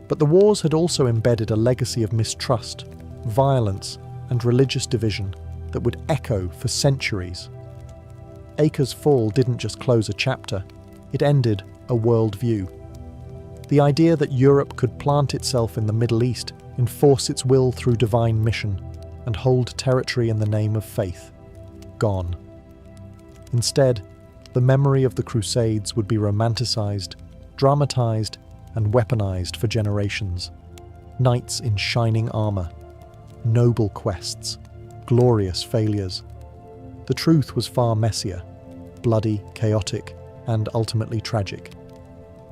But the wars had also embedded a legacy of mistrust, violence, and religious division that would echo for centuries. Acre's fall didn't just close a chapter, it ended a worldview. The idea that Europe could plant itself in the Middle East, enforce its will through divine mission, and hold territory in the name of faith. Gone. Instead, the memory of the Crusades would be romanticized, dramatized, and weaponized for generations. Knights in shining armor, noble quests, glorious failures. The truth was far messier, bloody, chaotic, and ultimately tragic.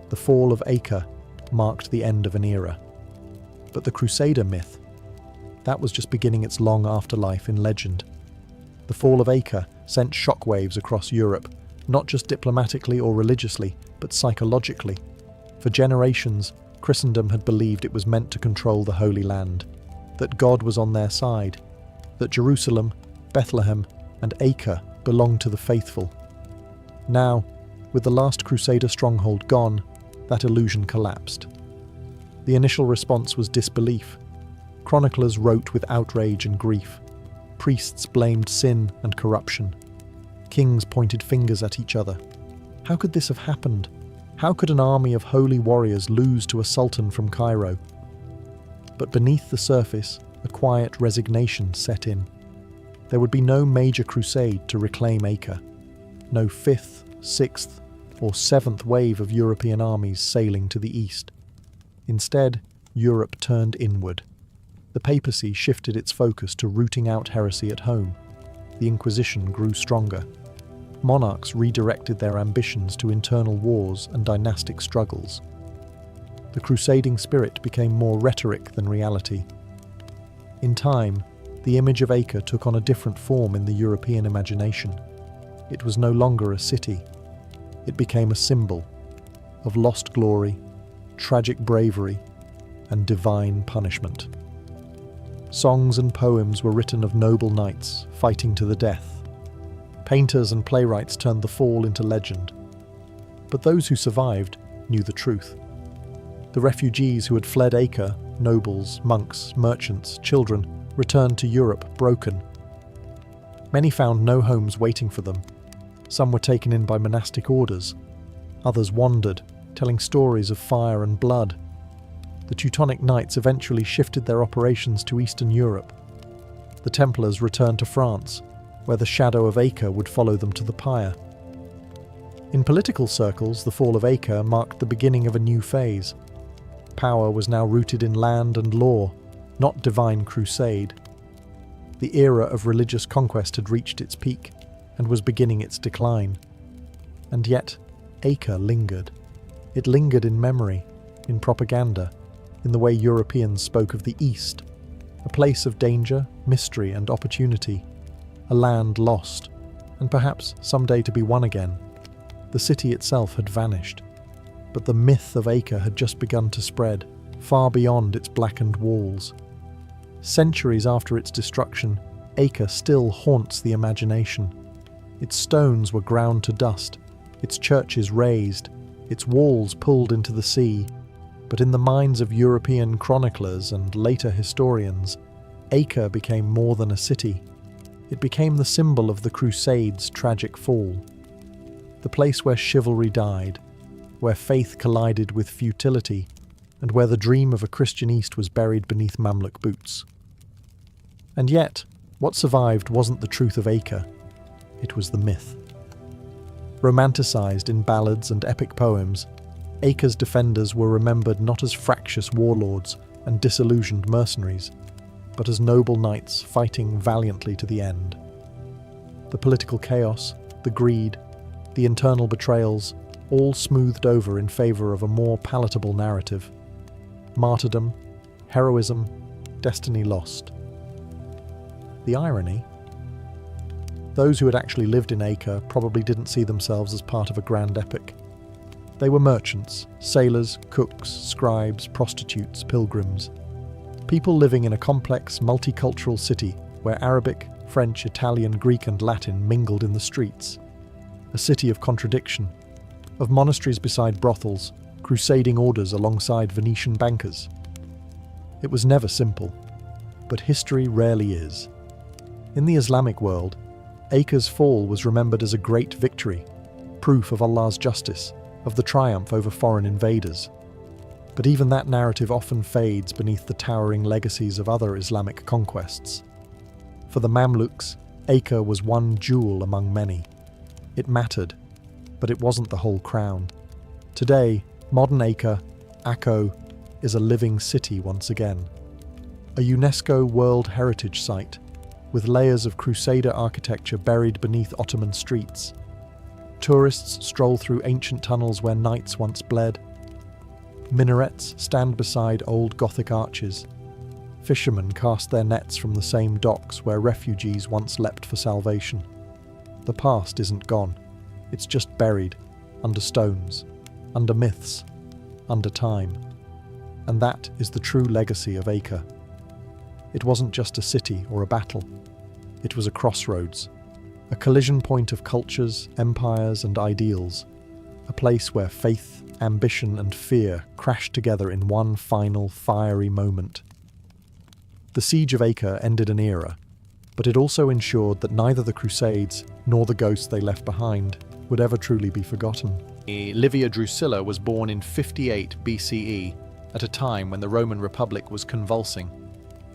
The fall of Acre marked the end of an era. But the Crusader myth, that was just beginning its long afterlife in legend. The fall of Acre sent shockwaves across Europe, not just diplomatically or religiously, but psychologically. For generations, Christendom had believed it was meant to control the Holy Land, that God was on their side, that Jerusalem, Bethlehem, and Acre belonged to the faithful. Now, with the last Crusader stronghold gone, that illusion collapsed. The initial response was disbelief. Chroniclers wrote with outrage and grief. Priests blamed sin and corruption. Kings pointed fingers at each other. How could this have happened? How could an army of holy warriors lose to a sultan from Cairo? But beneath the surface, a quiet resignation set in. There would be no major crusade to reclaim Acre. No 5th, 6th, or 7th wave of European armies sailing to the east. Instead, Europe turned inward. The papacy shifted its focus to rooting out heresy at home. The Inquisition grew stronger. Monarchs redirected their ambitions to internal wars and dynastic struggles. The crusading spirit became more rhetoric than reality. In time, the image of Acre took on a different form in the European imagination. It was no longer a city. It became a symbol of lost glory, tragic bravery, and divine punishment. Songs and poems were written of noble knights fighting to the death. Painters and playwrights turned the fall into legend. But those who survived knew the truth. The refugees who had fled Acre, nobles, monks, merchants, children, returned to Europe broken. Many found no homes waiting for them. Some were taken in by monastic orders. Others wandered, telling stories of fire and blood. The Teutonic Knights eventually shifted their operations to Eastern Europe. The Templars returned to France, where the shadow of Acre would follow them to the pyre. In political circles, the fall of Acre marked the beginning of a new phase. Power was now rooted in land and law, not divine crusade. The era of religious conquest had reached its peak and was beginning its decline. And yet, Acre lingered. It lingered in memory, in propaganda, in the way Europeans spoke of the East, a place of danger, mystery, and opportunity, a land lost, and perhaps someday to be won again. The city itself had vanished, but the myth of Acre had just begun to spread, far beyond its blackened walls. Centuries after its destruction, Acre still haunts the imagination. Its stones were ground to dust, its churches razed, its walls pulled into the sea. But in the minds of European chroniclers and later historians, Acre became more than a city. It became the symbol of the Crusades' tragic fall. The place where chivalry died, where faith collided with futility, and where the dream of a Christian East was buried beneath Mamluk boots. And yet, what survived wasn't the truth of Acre, it was the myth. Romanticized in ballads and epic poems, Acre's defenders were remembered not as fractious warlords and disillusioned mercenaries, but as noble knights fighting valiantly to the end. The political chaos, the greed, the internal betrayals, all smoothed over in favor of a more palatable narrative. Martyrdom, heroism, destiny lost. The irony? Those who had actually lived in Acre probably didn't see themselves as part of a grand epic. They were merchants, sailors, cooks, scribes, prostitutes, pilgrims. People living in a complex, multicultural city where Arabic, French, Italian, Greek and Latin mingled in the streets. A city of contradiction, of monasteries beside brothels, crusading orders alongside Venetian bankers. It was never simple, but history rarely is. In the Islamic world, Acre's fall was remembered as a great victory, proof of Allah's justice, of the triumph over foreign invaders. But even that narrative often fades beneath the towering legacies of other Islamic conquests. For the Mamluks, Acre was one jewel among many. It mattered, but it wasn't the whole crown. Today, modern Acre, Akko, is a living city once again. A UNESCO World Heritage Site, with layers of Crusader architecture buried beneath Ottoman streets. Tourists stroll through ancient tunnels where knights once bled. Minarets stand beside old Gothic arches. Fishermen cast their nets from the same docks where refugees once leapt for salvation. The past isn't gone. It's just buried, under stones, under myths, under time. And that is the true legacy of Acre. It wasn't just a city or a battle. It was a crossroads, a collision point of cultures, empires, and ideals, a place where faith, ambition, and fear crashed together in one final, fiery moment. The siege of Acre ended an era, but it also ensured that neither the Crusades nor the ghosts they left behind would ever truly be forgotten. Livia Drusilla was born in 58 BCE, at a time when the Roman Republic was convulsing.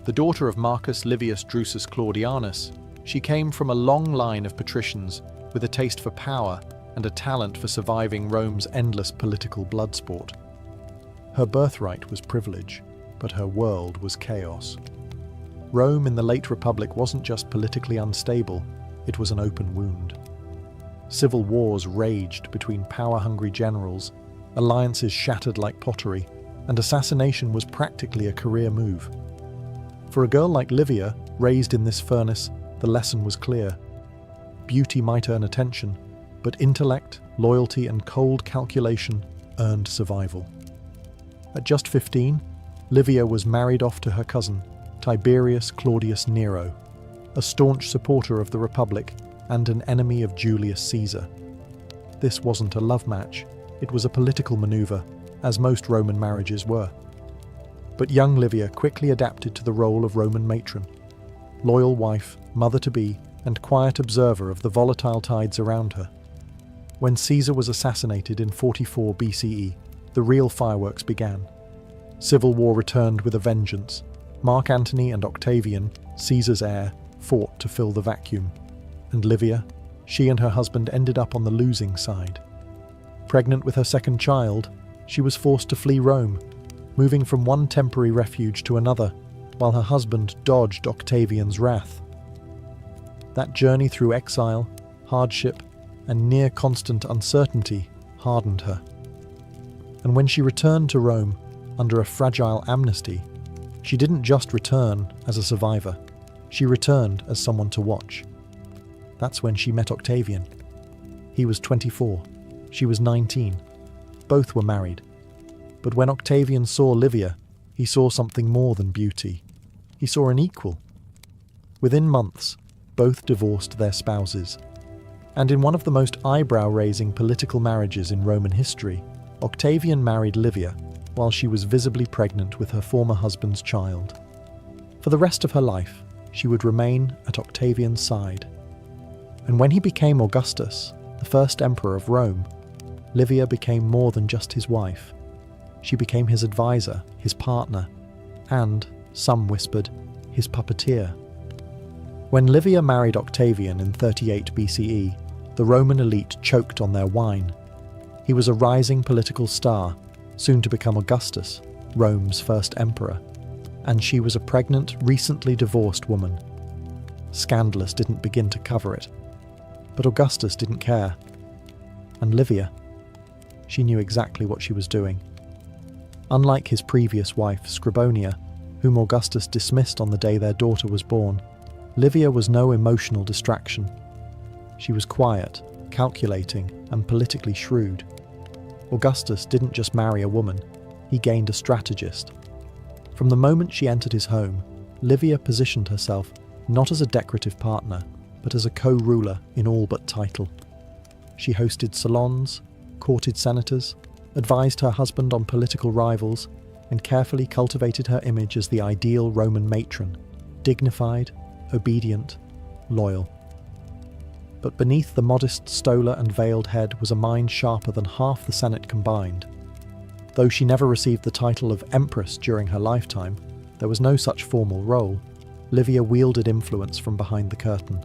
The daughter of Marcus Livius Drusus Claudianus, she came from a long line of patricians with a taste for power and a talent for surviving Rome's endless political bloodsport. Her birthright was privilege, but her world was chaos. Rome in the late Republic wasn't just politically unstable, it was an open wound. Civil wars raged between power-hungry generals, alliances shattered like pottery, and assassination was practically a career move. For a girl like Livia, raised in this furnace, the lesson was clear. Beauty might earn attention, but intellect, loyalty, and cold calculation earned survival. At just 15, Livia was married off to her cousin, Tiberius Claudius Nero, a staunch supporter of the Republic and an enemy of Julius Caesar. This wasn't a love match, it was a political maneuver, as most Roman marriages were. But young Livia quickly adapted to the role of Roman matron, loyal wife, mother-to-be, and quiet observer of the volatile tides around her. When Caesar was assassinated in 44 BCE, the real fireworks began. Civil war returned with a vengeance. Mark Antony and Octavian, Caesar's heir, fought to fill the vacuum. And Livia, she and her husband ended up on the losing side. Pregnant with her second child, she was forced to flee Rome, moving from one temporary refuge to another, while her husband dodged Octavian's wrath, That journey through exile, hardship, and near constant uncertainty hardened her. And when she returned to Rome under a fragile amnesty, she didn't just return as a survivor, she returned as someone to watch. That's when she met Octavian. He was 24, she was 19. Both were married. But when Octavian saw Livia, he saw something more than beauty. He saw an equal. Within months, both divorced their spouses. And in one of the most eyebrow-raising political marriages in Roman history, Octavian married Livia while she was visibly pregnant with her former husband's child. For the rest of her life, she would remain at Octavian's side. And when he became Augustus, the first emperor of Rome, Livia became more than just his wife. She became his advisor, his partner, and, some whispered, his puppeteer. When Livia married Octavian in 38 BCE, the Roman elite choked on their wine. He was a rising political star, soon to become Augustus, Rome's first emperor, and she was a pregnant, recently divorced woman. Scandalous didn't begin to cover it, but Augustus didn't care. And Livia, she knew exactly what she was doing. Unlike his previous wife, Scribonia, whom Augustus dismissed on the day their daughter was born, Livia was no emotional distraction. She was quiet, calculating, and politically shrewd. Augustus didn't just marry a woman, he gained a strategist. From the moment she entered his home, Livia positioned herself not as a decorative partner, but as a co-ruler in all but title. She hosted salons, courted senators, advised her husband on political rivals, and carefully cultivated her image as the ideal Roman matron, dignified, obedient, loyal. But beneath the modest stola and veiled head was a mind sharper than half the Senate combined. Though she never received the title of empress during her lifetime, there was no such formal role. Livia wielded influence from behind the curtain.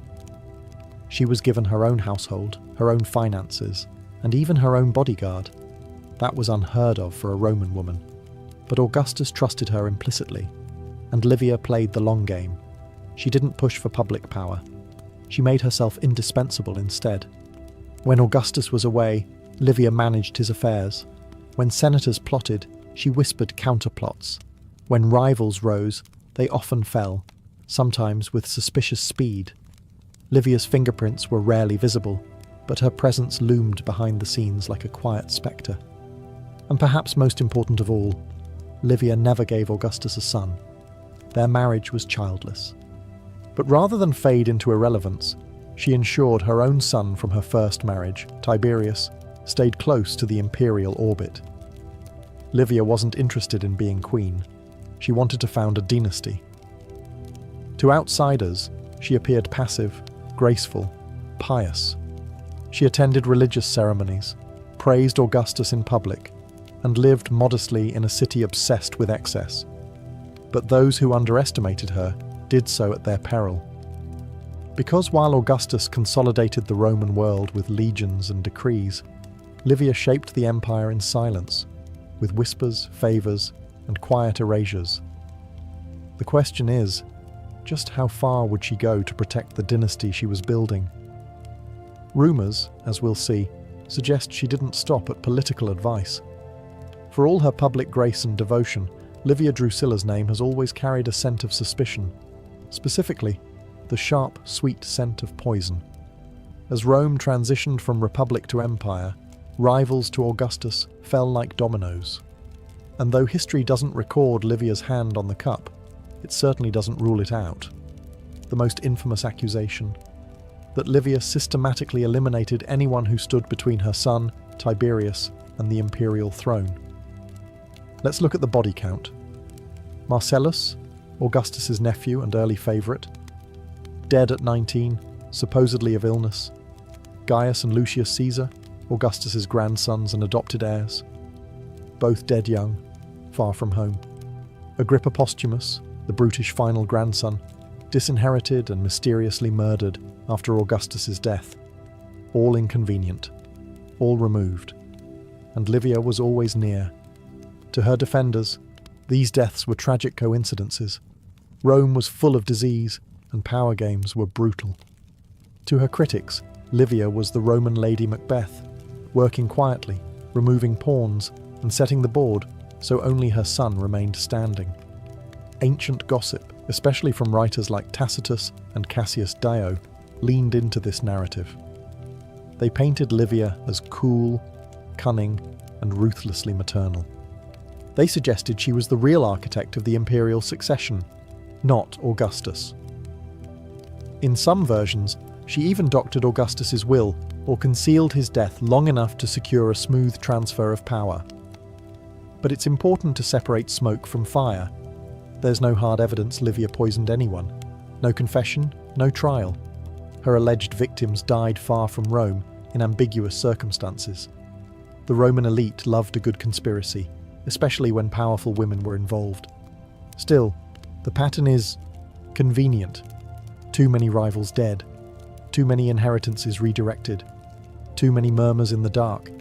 She was given her own household, her own finances, and even her own bodyguard. That was unheard of for a Roman woman. But Augustus trusted her implicitly, and Livia played the long game. She didn't push for public power. She made herself indispensable instead. When Augustus was away, Livia managed his affairs. When senators plotted, she whispered counterplots. When rivals rose, they often fell, sometimes with suspicious speed. Livia's fingerprints were rarely visible, but her presence loomed behind the scenes like a quiet spectre. And perhaps most important of all, Livia never gave Augustus a son. Their marriage was childless. But rather than fade into irrelevance, she ensured her own son from her first marriage, Tiberius, stayed close to the imperial orbit. Livia wasn't interested in being queen. She wanted to found a dynasty. To outsiders, she appeared passive, graceful, pious. She attended religious ceremonies, praised Augustus in public, and lived modestly in a city obsessed with excess. But those who underestimated her did so at their peril. Because while Augustus consolidated the Roman world with legions and decrees, Livia shaped the empire in silence, with whispers, favours, and quiet erasures. The question is, just how far would she go to protect the dynasty she was building? Rumours, as we'll see, suggest she didn't stop at political advice. For all her public grace and devotion, Livia Drusilla's name has always carried a scent of suspicion. Specifically, the sharp, sweet scent of poison. As Rome transitioned from republic to empire, rivals to Augustus fell like dominoes. And though history doesn't record Livia's hand on the cup, it certainly doesn't rule it out. The most infamous accusation: that Livia systematically eliminated anyone who stood between her son, Tiberius, and the imperial throne. Let's look at the body count. Marcellus, Augustus's nephew and early favourite, dead at 19, supposedly of illness. Gaius and Lucius Caesar, Augustus's grandsons and adopted heirs, both dead young, far from home. Agrippa Posthumus, the brutish final grandson, disinherited and mysteriously murdered after Augustus's death. All inconvenient, all removed. And Livia was always near. To her defenders, these deaths were tragic coincidences. Rome was full of disease, and power games were brutal. To her critics, Livia was the Roman Lady Macbeth, working quietly, removing pawns, and setting the board so only her son remained standing. Ancient gossip, especially from writers like Tacitus and Cassius Dio, leaned into this narrative. They painted Livia as cool, cunning, and ruthlessly maternal. They suggested she was the real architect of the imperial succession, not Augustus. In some versions, she even doctored Augustus's will or concealed his death long enough to secure a smooth transfer of power. But it's important to separate smoke from fire. There's no hard evidence Livia poisoned anyone. No confession, no trial. Her alleged victims died far from Rome in ambiguous circumstances. The Roman elite loved a good conspiracy, especially when powerful women were involved. Still, the pattern is convenient. Too many rivals dead. Too many inheritances redirected. Too many murmurs in the dark.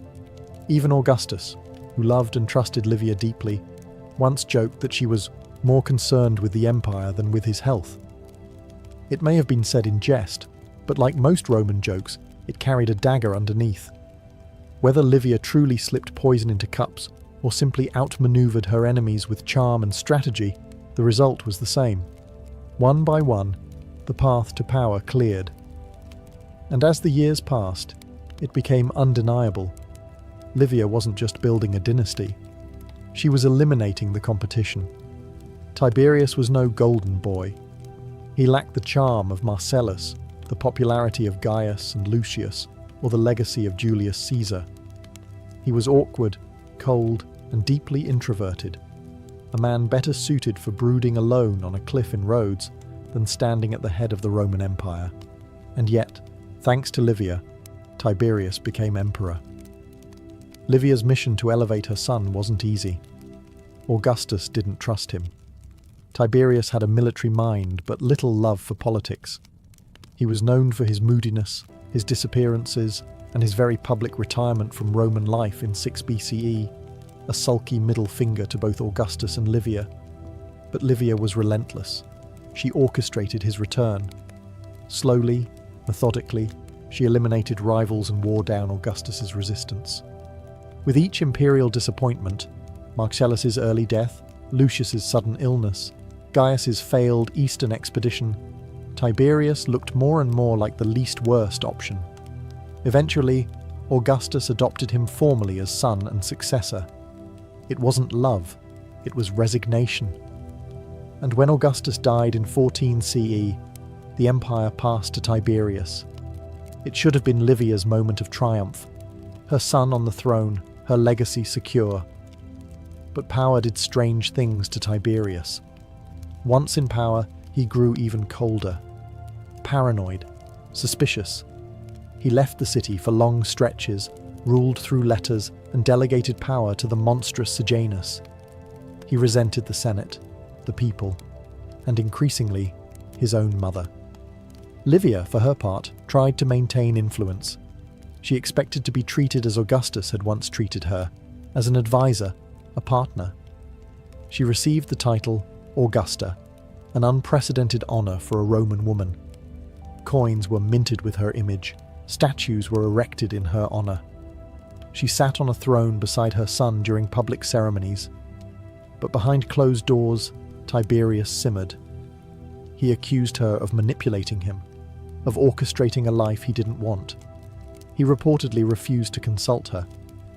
Even Augustus, who loved and trusted Livia deeply, once joked that she was more concerned with the empire than with his health. It may have been said in jest, but like most Roman jokes, it carried a dagger underneath. Whether Livia truly slipped poison into cups or simply outmaneuvered her enemies with charm and strategy, the result was the same. One by one, the path to power cleared. And as the years passed, it became undeniable. Livia wasn't just building a dynasty. She was eliminating the competition. Tiberius was no golden boy. He lacked the charm of Marcellus, the popularity of Gaius and Lucius, or the legacy of Julius Caesar. He was awkward, cold, and deeply introverted, a man better suited for brooding alone on a cliff in Rhodes than standing at the head of the Roman Empire. And yet, thanks to Livia, Tiberius became emperor. Livia's mission to elevate her son wasn't easy. Augustus didn't trust him. Tiberius had a military mind but little love for politics. He was known for his moodiness, his disappearances, and his very public retirement from Roman life in 6 BCE, a sulky middle finger to both Augustus and Livia. But Livia was relentless. She orchestrated his return. Slowly, methodically, she eliminated rivals and wore down Augustus's resistance. With each imperial disappointment, Marcellus's early death, Lucius's sudden illness, Gaius's failed eastern expedition, Tiberius looked more and more like the least worst option. Eventually, Augustus adopted him formally as son and successor. It wasn't love, it was resignation. And when Augustus died in 14 CE, the empire passed to Tiberius. It should have been Livia's moment of triumph, her son on the throne, her legacy secure. But power did strange things to Tiberius. Once in power, he grew even colder. Paranoid, suspicious. He left the city for long stretches, ruled through letters, and delegated power to the monstrous Sejanus. He resented the Senate, the people, and increasingly, his own mother. Livia, for her part, tried to maintain influence. She expected to be treated as Augustus had once treated her, as an advisor, a partner. She received the title Augusta, an unprecedented honor for a Roman woman. Coins were minted with her image, statues were erected in her honor. She sat on a throne beside her son during public ceremonies, but behind closed doors, Tiberius simmered. He accused her of manipulating him, of orchestrating a life he didn't want. He reportedly refused to consult her,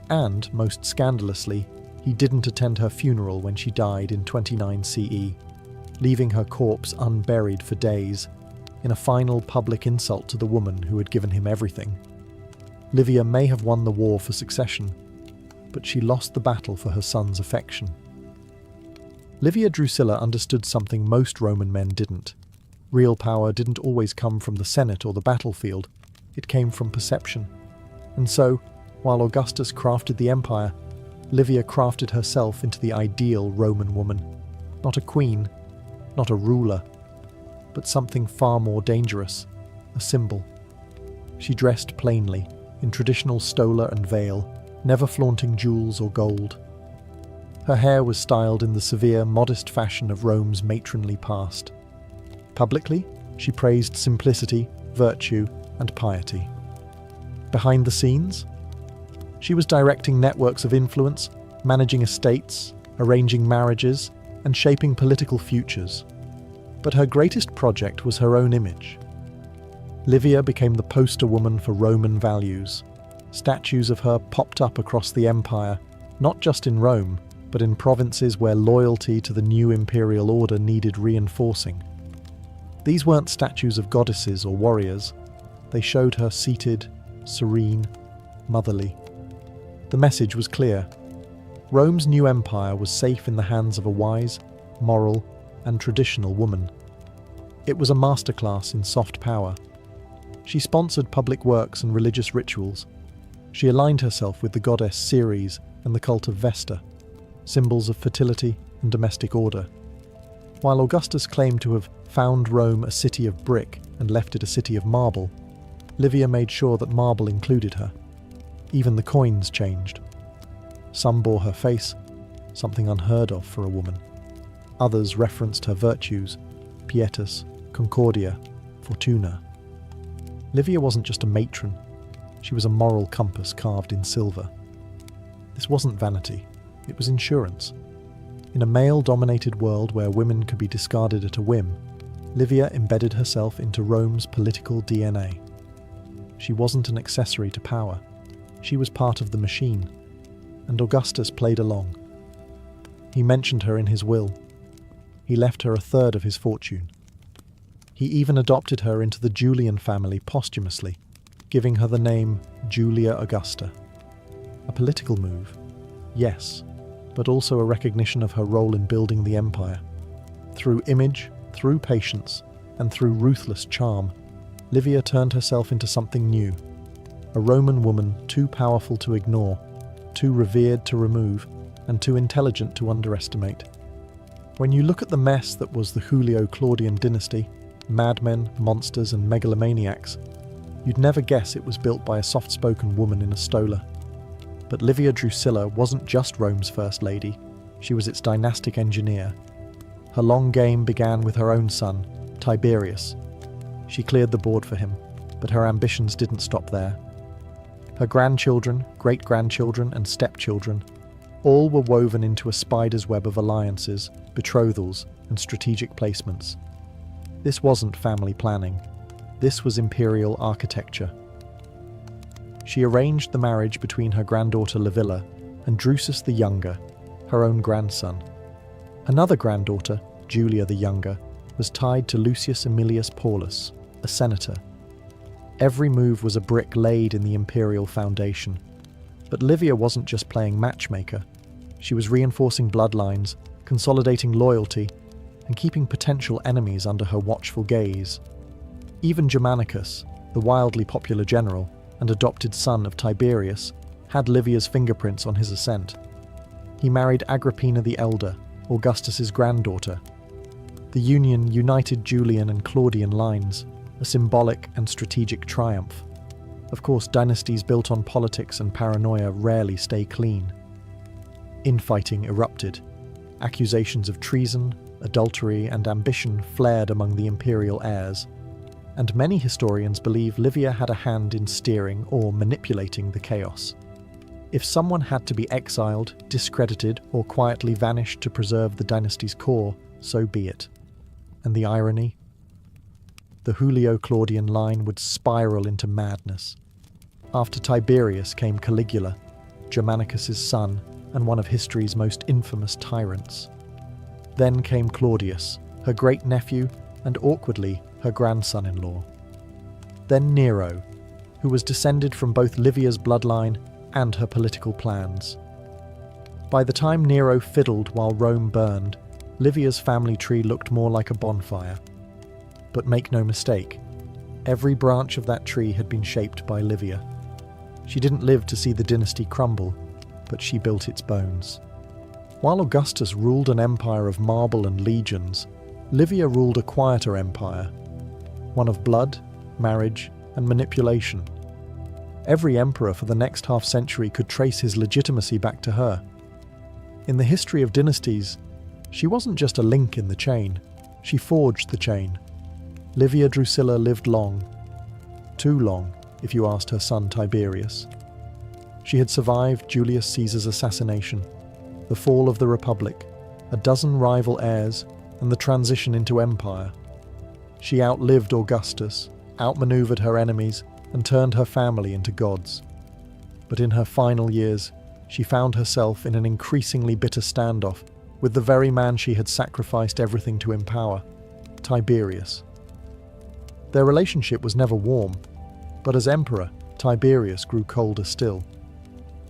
and, most scandalously, he didn't attend her funeral when she died in 29 CE, leaving her corpse unburied for days, in a final public insult to the woman who had given him everything. Livia may have won the war for succession, but she lost the battle for her son's affection. Livia Drusilla understood something most Roman men didn't. Real power didn't always come from the Senate or the battlefield, it came from perception. And so, while Augustus crafted the empire, Livia crafted herself into the ideal Roman woman. Not a queen, not a ruler, but something far more dangerous, a symbol. She dressed plainly, in traditional stola and veil, never flaunting jewels or gold. Her hair was styled in the severe, modest fashion of Rome's matronly past. Publicly, she praised simplicity, virtue, and piety. Behind the scenes, she was directing networks of influence, managing estates, arranging marriages, and shaping political futures. But her greatest project was her own image. Livia became the poster woman for Roman values. Statues of her popped up across the empire, not just in Rome, but in provinces where loyalty to the new imperial order needed reinforcing. These weren't statues of goddesses or warriors. They showed her seated, serene, motherly. The message was clear. Rome's new empire was safe in the hands of a wise, moral, and traditional woman. It was a masterclass in soft power. She sponsored public works and religious rituals. She aligned herself with the goddess Ceres and the cult of Vesta, symbols of fertility and domestic order. While Augustus claimed to have found Rome a city of brick and left it a city of marble, Livia made sure that marble included her. Even the coins changed. Some bore her face, something unheard of for a woman. Others referenced her virtues, pietas, concordia, fortuna. Livia wasn't just a matron, she was a moral compass carved in silver. This wasn't vanity, it was insurance. In a male-dominated world where women could be discarded at a whim, Livia embedded herself into Rome's political DNA. She wasn't an accessory to power, she was part of the machine, and Augustus played along. He mentioned her in his will. He left her a third of his fortune. He even adopted her into the Julian family posthumously, giving her the name Julia Augusta. A political move, yes, but also a recognition of her role in building the empire. Through image, through patience, and through ruthless charm, Livia turned herself into something new. A Roman woman too powerful to ignore, too revered to remove, and too intelligent to underestimate. When you look at the mess that was the Julio-Claudian dynasty, madmen, monsters, and megalomaniacs, you'd never guess it was built by a soft-spoken woman in a stola. But Livia Drusilla wasn't just Rome's first lady, she was its dynastic engineer. Her long game began with her own son, Tiberius. She cleared the board for him, but her ambitions didn't stop there. Her grandchildren, great-grandchildren, and stepchildren all were woven into a spider's web of alliances, betrothals, and strategic placements. This wasn't family planning. This was imperial architecture. She arranged the marriage between her granddaughter Livilla and Drusus the Younger, her own grandson. Another granddaughter, Julia the Younger, was tied to Lucius Aemilius Paulus, a senator. Every move was a brick laid in the imperial foundation. But Livia wasn't just playing matchmaker. She was reinforcing bloodlines, consolidating loyalty, and keeping potential enemies under her watchful gaze. Even Germanicus, the wildly popular general and adopted son of Tiberius, had Livia's fingerprints on his ascent. He married Agrippina the Elder, Augustus's granddaughter. The union united Julian and Claudian lines, a symbolic and strategic triumph. Of course, dynasties built on politics and paranoia rarely stay clean. Infighting erupted. Accusations of treason, adultery, and ambition flared among the imperial heirs, and many historians believe Livia had a hand in steering or manipulating the chaos. If someone had to be exiled, discredited, or quietly vanished to preserve the dynasty's core, so be it. And the irony? The Julio-Claudian line would spiral into madness. After Tiberius came Caligula, Germanicus's son and one of history's most infamous tyrants. Then came Claudius, her great-nephew, and awkwardly, her grandson-in-law. Then Nero, who was descended from both Livia's bloodline and her political plans. By the time Nero fiddled while Rome burned, Livia's family tree looked more like a bonfire. But make no mistake, every branch of that tree had been shaped by Livia. She didn't live to see the dynasty crumble, but she built its bones. While Augustus ruled an empire of marble and legions, Livia ruled a quieter empire, one of blood, marriage, and manipulation. Every emperor for the next half-century could trace his legitimacy back to her. In the history of dynasties, she wasn't just a link in the chain, she forged the chain. Livia Drusilla lived long. Too long, if you asked her son Tiberius. She had survived Julius Caesar's assassination, the fall of the Republic, a dozen rival heirs, and the transition into empire. She outlived Augustus, outmaneuvered her enemies, and turned her family into gods. But in her final years, she found herself in an increasingly bitter standoff with the very man she had sacrificed everything to empower, Tiberius. Their relationship was never warm, but as emperor, Tiberius grew colder still.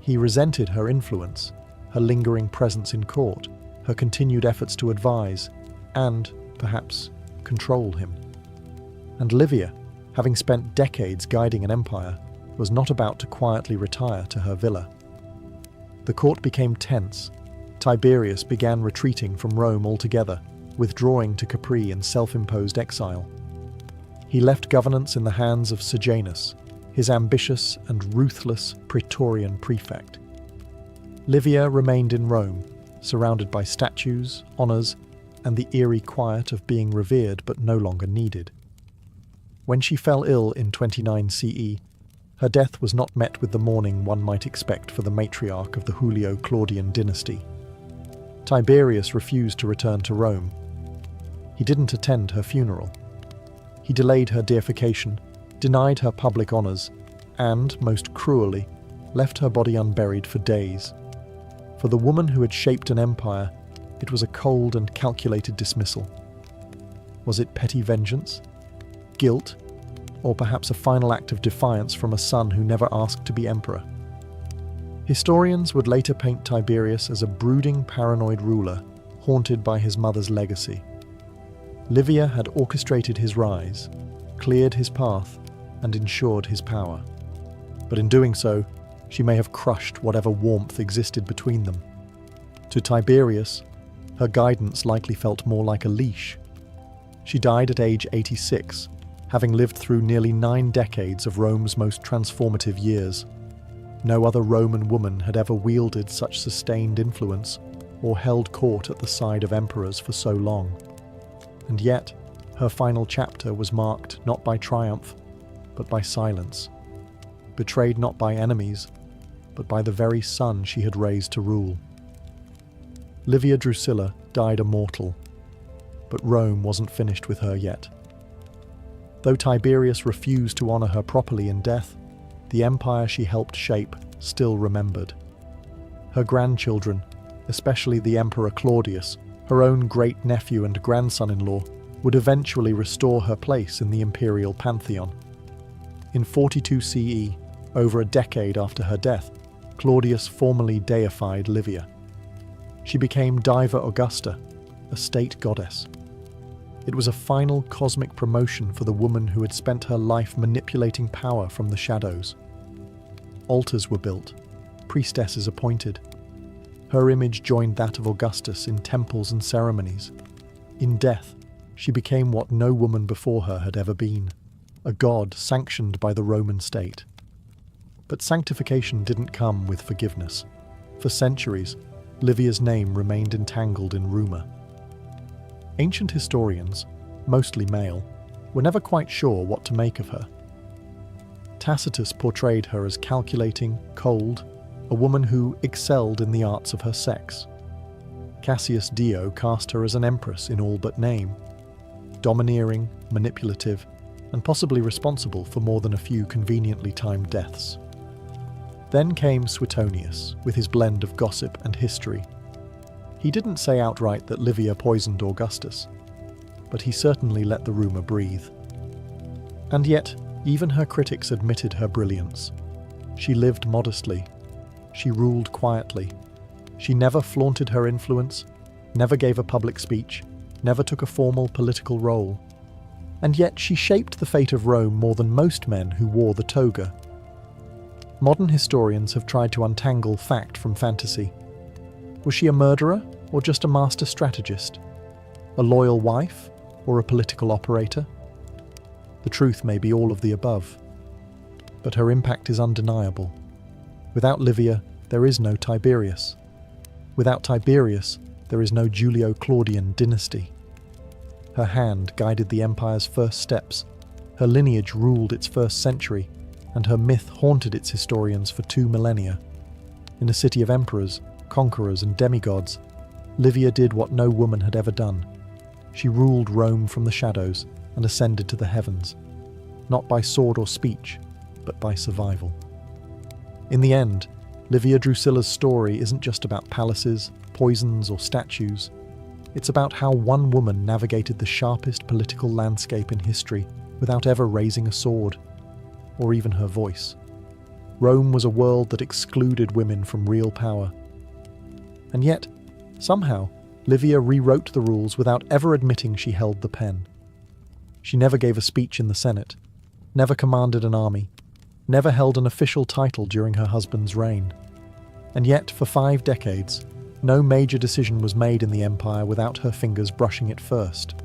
He resented her influence, her lingering presence in court, her continued efforts to advise, and, perhaps, control him. And Livia, having spent decades guiding an empire, was not about to quietly retire to her villa. The court became tense. Tiberius began retreating from Rome altogether, withdrawing to Capri in self-imposed exile. He left governance in the hands of Sejanus, his ambitious and ruthless Praetorian prefect. Livia remained in Rome, surrounded by statues, honours, and the eerie quiet of being revered but no longer needed. When she fell ill in 29 CE, her death was not met with the mourning one might expect for the matriarch of the Julio-Claudian dynasty. Tiberius refused to return to Rome. He didn't attend her funeral. He delayed her deification, denied her public honours, and, most cruelly, left her body unburied for days. For the woman who had shaped an empire, it was a cold and calculated dismissal. Was it petty vengeance? Guilt? Or perhaps a final act of defiance from a son who never asked to be emperor? Historians would later paint Tiberius as a brooding, paranoid ruler, haunted by his mother's legacy. Livia had orchestrated his rise, cleared his path, and ensured his power. But in doing so, she may have crushed whatever warmth existed between them. To Tiberius, her guidance likely felt more like a leash. She died at age 86, having lived through nearly 9 decades of Rome's most transformative years. No other Roman woman had ever wielded such sustained influence or held court at the side of emperors for so long. And yet, her final chapter was marked not by triumph, but by silence. Betrayed not by enemies, but by the very son she had raised to rule. Livia Drusilla died a mortal, but Rome wasn't finished with her yet. Though Tiberius refused to honour her properly in death, the empire she helped shape still remembered. Her grandchildren, especially the Emperor Claudius, her own great-nephew and grandson-in-law, would eventually restore her place in the imperial pantheon. In 42 CE, over a decade after her death, Claudius formally deified Livia. She became Diva Augusta, a state goddess. It was a final cosmic promotion for the woman who had spent her life manipulating power from the shadows. Altars were built, priestesses appointed. Her image joined that of Augustus in temples and ceremonies. In death, she became what no woman before her had ever been, a god sanctioned by the Roman state. But sanctification didn't come with forgiveness. For centuries, Livia's name remained entangled in rumour. Ancient historians, mostly male, were never quite sure what to make of her. Tacitus portrayed her as calculating, cold, a woman who excelled in the arts of her sex. Cassius Dio cast her as an empress in all but name, domineering, manipulative, and possibly responsible for more than a few conveniently timed deaths. Then came Suetonius, with his blend of gossip and history. He didn't say outright that Livia poisoned Augustus, but he certainly let the rumour breathe. And yet, even her critics admitted her brilliance. She lived modestly. She ruled quietly. She never flaunted her influence, never gave a public speech, never took a formal political role. And yet she shaped the fate of Rome more than most men who wore the toga. Modern historians have tried to untangle fact from fantasy. Was she a murderer or just a master strategist? A loyal wife or a political operator? The truth may be all of the above. But her impact is undeniable. Without Livia, there is no Tiberius. Without Tiberius, there is no Julio-Claudian dynasty. Her hand guided the empire's first steps, Her lineage ruled its first century, and her myth haunted its historians for 2 millennia. In a city of emperors, conquerors, and demigods, Livia did what no woman had ever done. She ruled Rome from the shadows and ascended to the heavens, not by sword or speech, but by survival. In the end, Livia Drusilla's story isn't just about palaces, poisons, or statues. It's about how one woman navigated the sharpest political landscape in history without ever raising a sword, or even her voice. Rome was a world that excluded women from real power. And yet, somehow, Livia rewrote the rules without ever admitting she held the pen. She never gave a speech in the Senate, never commanded an army, never held an official title during her husband's reign. And yet, for 5 decades, no major decision was made in the empire without her fingers brushing it first.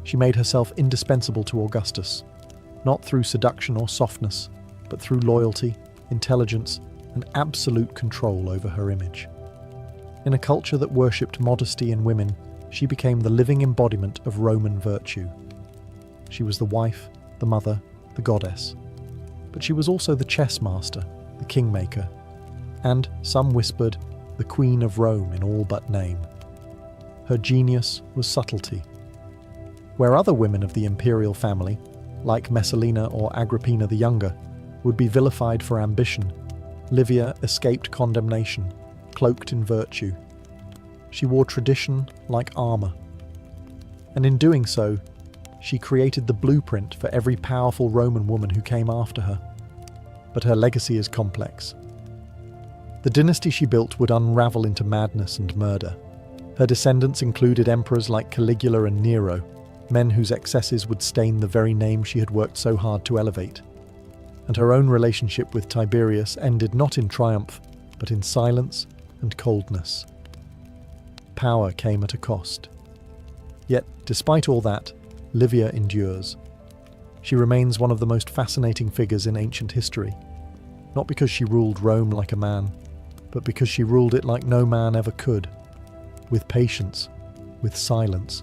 She made herself indispensable to Augustus, not through seduction or softness, but through loyalty, intelligence, and absolute control over her image. In a culture that worshipped modesty in women, she became the living embodiment of Roman virtue. She was the wife, the mother, the goddess. But she was also the chess master, the kingmaker, and, some whispered, the Queen of Rome in all but name. Her genius was subtlety. Where other women of the imperial family, like Messalina or Agrippina the Younger, would be vilified for ambition, Livia escaped condemnation, cloaked in virtue. She wore tradition like armour. And in doing so, she created the blueprint for every powerful Roman woman who came after her. But her legacy is complex. The dynasty she built would unravel into madness and murder. Her descendants included emperors like Caligula and Nero, men whose excesses would stain the very name she had worked so hard to elevate. And her own relationship with Tiberius ended not in triumph, but in silence and coldness. Power came at a cost. Yet, despite all that, Livia endures. She remains one of the most fascinating figures in ancient history, not because she ruled Rome like a man, but because she ruled it like no man ever could, with patience, with silence,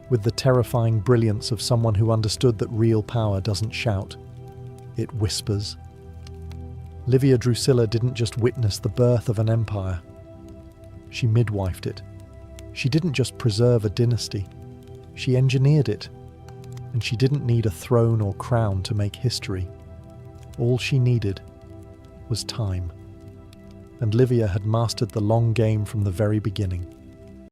with the terrifying brilliance of someone who understood that real power doesn't shout, it whispers. Livia Drusilla didn't just witness the birth of an empire. She midwifed it. She didn't just preserve a dynasty. She engineered it. And she didn't need a throne or crown to make history. All she needed was time. And Livia had mastered the long game from the very beginning.